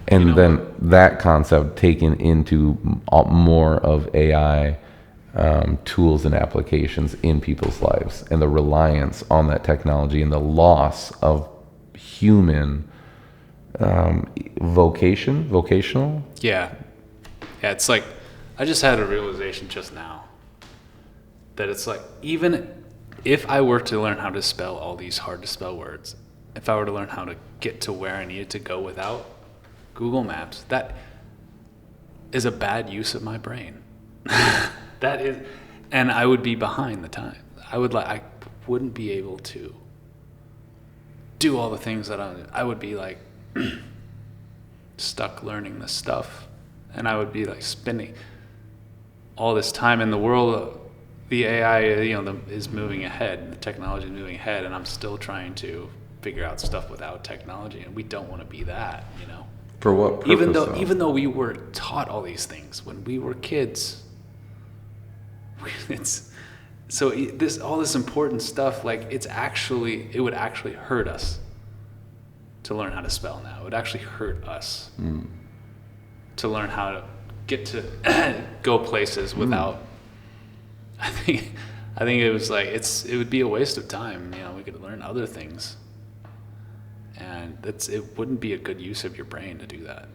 And then that concept taken into more of AI tools and applications in people's lives, and the reliance on that technology and the loss of human vocational. Yeah. It's like, I just had a realization just now that it's like, even if I were to learn how to spell all these hard to spell words, if I were to learn how to get to where I needed to go without Google Maps, that is a bad use of my brain. That is, and I would be behind the time. I wouldn't be able to do all the things that I would be like stuck learning this stuff, and I would be like spending all this time in the world. The AI, is moving ahead. The technology is moving ahead, and I'm still trying to figure out stuff without technology, and we don't want to be that, For what purpose? Even though we were taught all these things when we were kids. All this important stuff, like it would actually hurt us to learn how to spell now. It would actually hurt us to learn how to get to go places without. I think it was like it would be a waste of time. We could learn other things, and it wouldn't be a good use of your brain to do that.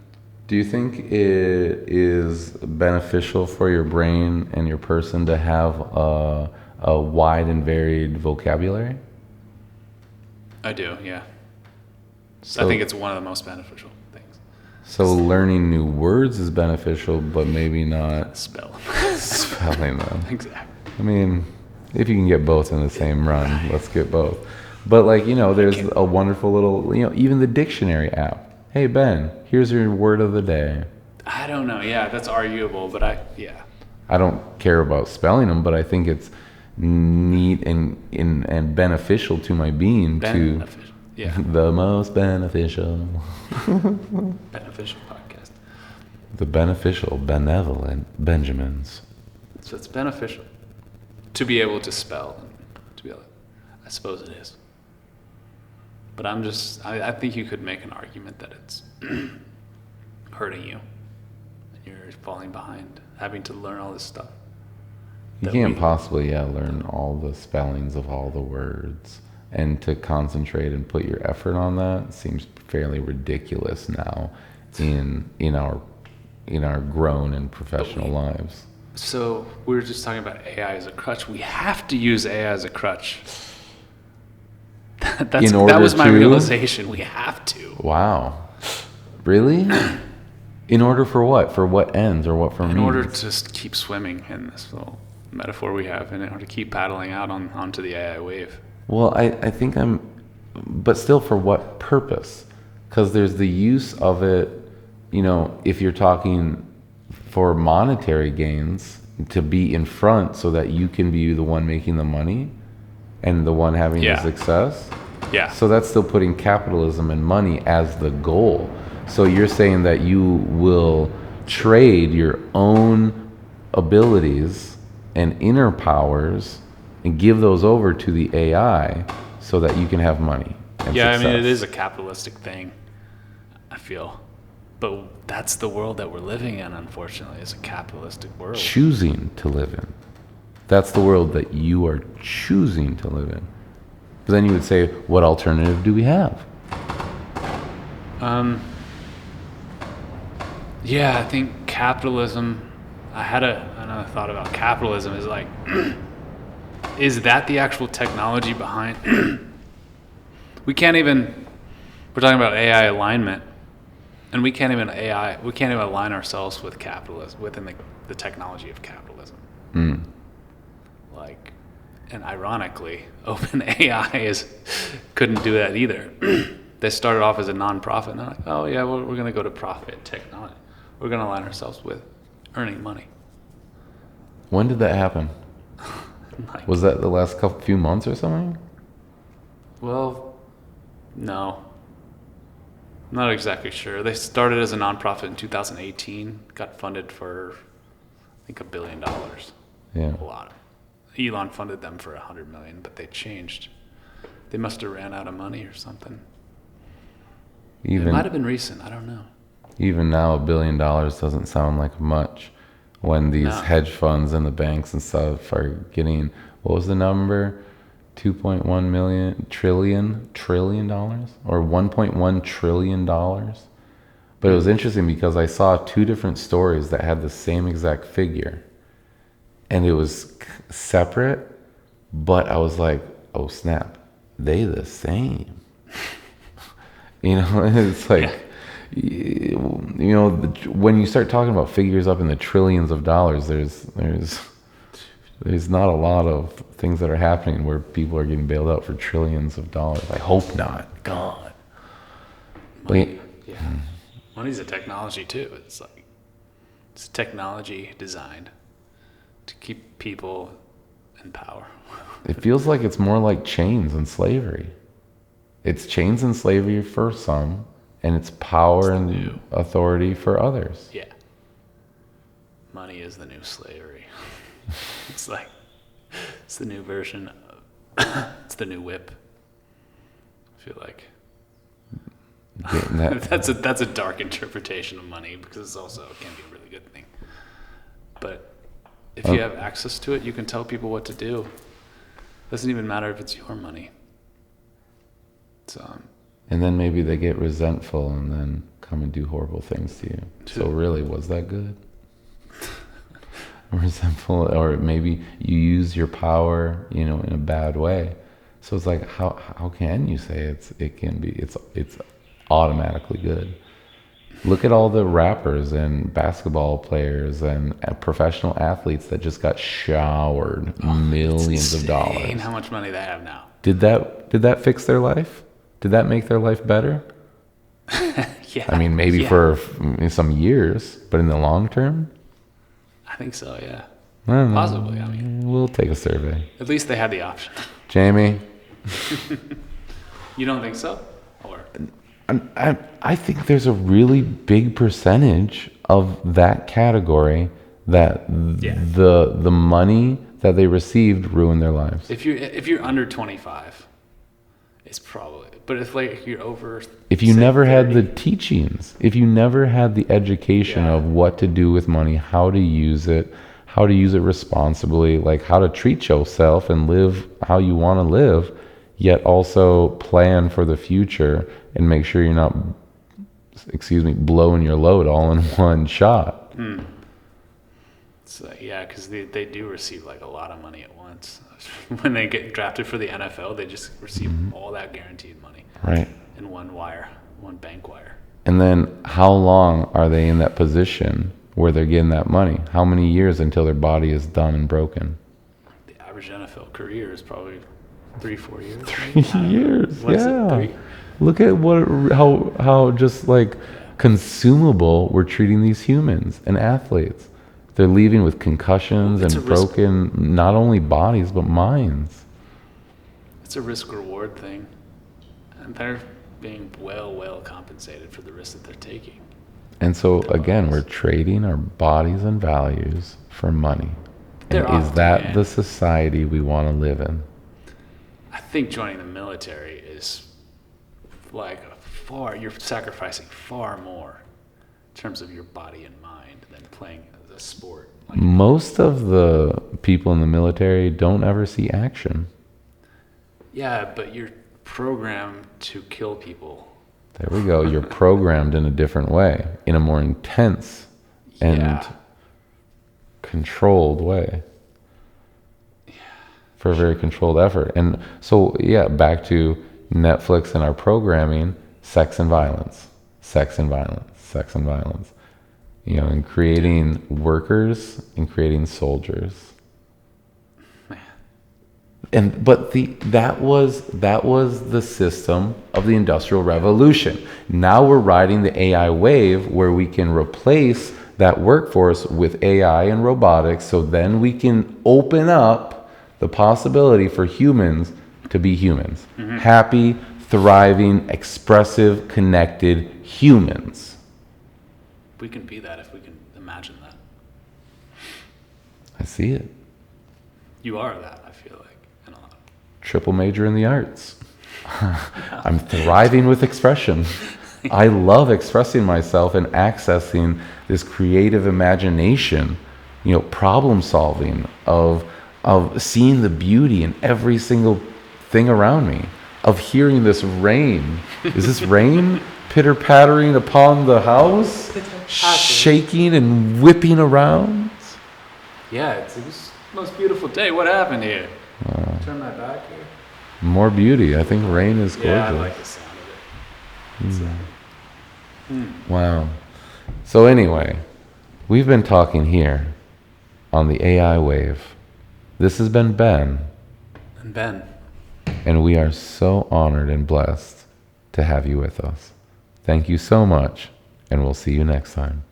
Do you think it is beneficial for your brain and your person to have a wide and varied vocabulary? I do, yeah. So, I think it's one of the most beneficial things. So learning new words is beneficial, but maybe not Spelling them. Exactly. I mean, if you can get both in the same run, let's get both. But there's a wonderful little, even the dictionary app. Hey, Ben, here's your word of the day. I don't know. Yeah, that's arguable, but I don't care about spelling them, but I think it's neat and beneficial to my being the most beneficial. Beneficial podcast. The beneficial, benevolent Benjamins. So it's beneficial to be able to spell. I suppose it is. But I think you could make an argument that it's hurting you. And you're falling behind, having to learn all this stuff. You can't possibly, learn all the spellings of all the words. And to concentrate and put your effort on that seems fairly ridiculous now in our grown and professional lives. So we were just talking about AI as a crutch. We have to use AI as a crutch. That was my realization. We have to. Wow. Really? In order for what? For what ends or what for means? In order to just keep swimming in this little metaphor we have, and in order to keep paddling out onto the AI wave. Well, I think but still for what purpose? Because there's the use of it, if you're talking for monetary gains, to be in front so that you can be the one making the money and the one having the success. Yeah. So that's still putting capitalism and money as the goal. So you're saying that you will trade your own abilities and inner powers and give those over to the AI so that you can have money. and Yeah, I success. mean, it is a capitalistic thing, I feel. But that's the world that we're living in, unfortunately, is a capitalistic world. Choosing to live in. That's the world that you are choosing to live in. But then you would say, what alternative do we have? Yeah, I think capitalism, I had another thought about capitalism is like, is that the actual technology behind, we're talking about AI alignment, and we can't even align ourselves with capitalism, within the technology of capitalism. Like, and ironically, OpenAI couldn't do that either. They started off as a non-profit, and they're like, oh yeah, we're going to go to profit technology. We're going to align ourselves with earning money. When did that happen? Like, Was that the last few months or something? well, no. Not exactly sure. They started as a nonprofit in 2018, got funded for, I think, $1 billion. Yeah. A lot. Elon funded them for $100 million, but they changed. They must have ran out of money or something. It might have been recent. I don't know. Even now, $1 billion doesn't sound like much when these hedge funds and the banks and stuff are getting, what was the number? 2.1 trillion dollars or $1.1 trillion. But it was interesting because I saw two different stories that had the same exact figure, and it was separate, but I was like, oh snap, they the same. You know, it's like, when you start talking about figures up in the trillions of dollars, there's not a lot of things that are happening where people are getting bailed out for trillions of dollars. I hope not. God. Money, money's a technology too. It's technology designed to keep people in power. It feels like it's more like chains and slavery. It's chains and slavery for some, and it's power and authority for others. Yeah. Money is the new slavery. It's the new version of, it's the new whip. I feel like. That's a dark interpretation of money, because it can be a really good thing. But if you have access to it, you can tell people what to do. It doesn't even matter if it's your money. And then maybe they get resentful and then come and do horrible things to you. So really, was that good? Resentful, or maybe you use your power, in a bad way. So it's like, how can you say it's automatically good? Look at all the rappers and basketball players and professional athletes that just got showered millions of dollars. How much money they have now? Did that fix their life? Did that make their life better? Yeah. I mean, maybe for some years, but in the long term? I think so, yeah. I don't know. Possibly, I mean. We'll take a survey. At least they had the option. Jamie? You don't think so? Or I think there's a really big percentage of that category that the money that they received ruined their lives. if you're under 25, it's probably. But if you're over, If you say, never 30, had the teachings, if you never had the education of what to do with money, how to use it responsibly, like how to treat yourself and live how you want to live, yet also plan for the future and make sure you're not, blowing your load all in one shot. So, yeah, because they do receive a lot of money at once. When they get drafted for the NFL, they just receive all that guaranteed money. Right. In one bank wire. And then how long are they in that position where they're getting that money? How many years until their body is done and broken? The average NFL career is probably 3-4 years. 3 years, yeah. 3? Look at how just consumable we're treating these humans and athletes. They're leaving with concussions and broken, not only bodies, but minds. It's a risk-reward thing. And they're being well compensated for the risk that they're taking. And so, again, we're trading our bodies and values for money. And is that the society we want to live in? I think joining the military is like you're sacrificing far more in terms of your body and mind than playing a sport. Like, Most of the people in the military don't ever see action. yeah, but you're programmed to kill people. There we go. You're programmed in a different way, in a more intense and Yeah. controlled way. For a very controlled effort. And so, yeah, back to Netflix and our programming, sex and violence, sex and violence, sex and violence. You know, and creating workers and creating soldiers. But that was the system of the Industrial Revolution. Now we're riding the AI wave where we can replace that workforce with AI and robotics, so then we can open up the possibility for humans to be humans. Happy, thriving, expressive, connected humans. We can be that if we can imagine that. I see it. You are that, I feel like, in a lot. Triple major in the arts. I'm thriving with expression. I love expressing myself and accessing this creative imagination, you know, problem solving, of seeing the beauty in every single thing around me, of hearing this rain. Is this rain pitter pattering upon the house, shaking and whipping around? Yeah, it was the most beautiful day. What happened here? Turn my back here. More beauty. I think rain is gorgeous. Yeah, I like the sound of it. Wow. So anyway, we've been talking here on the AI wave. This has been Ben, And Ben. and we are so honored and blessed to have you with us. Thank you so much, and we'll see you next time.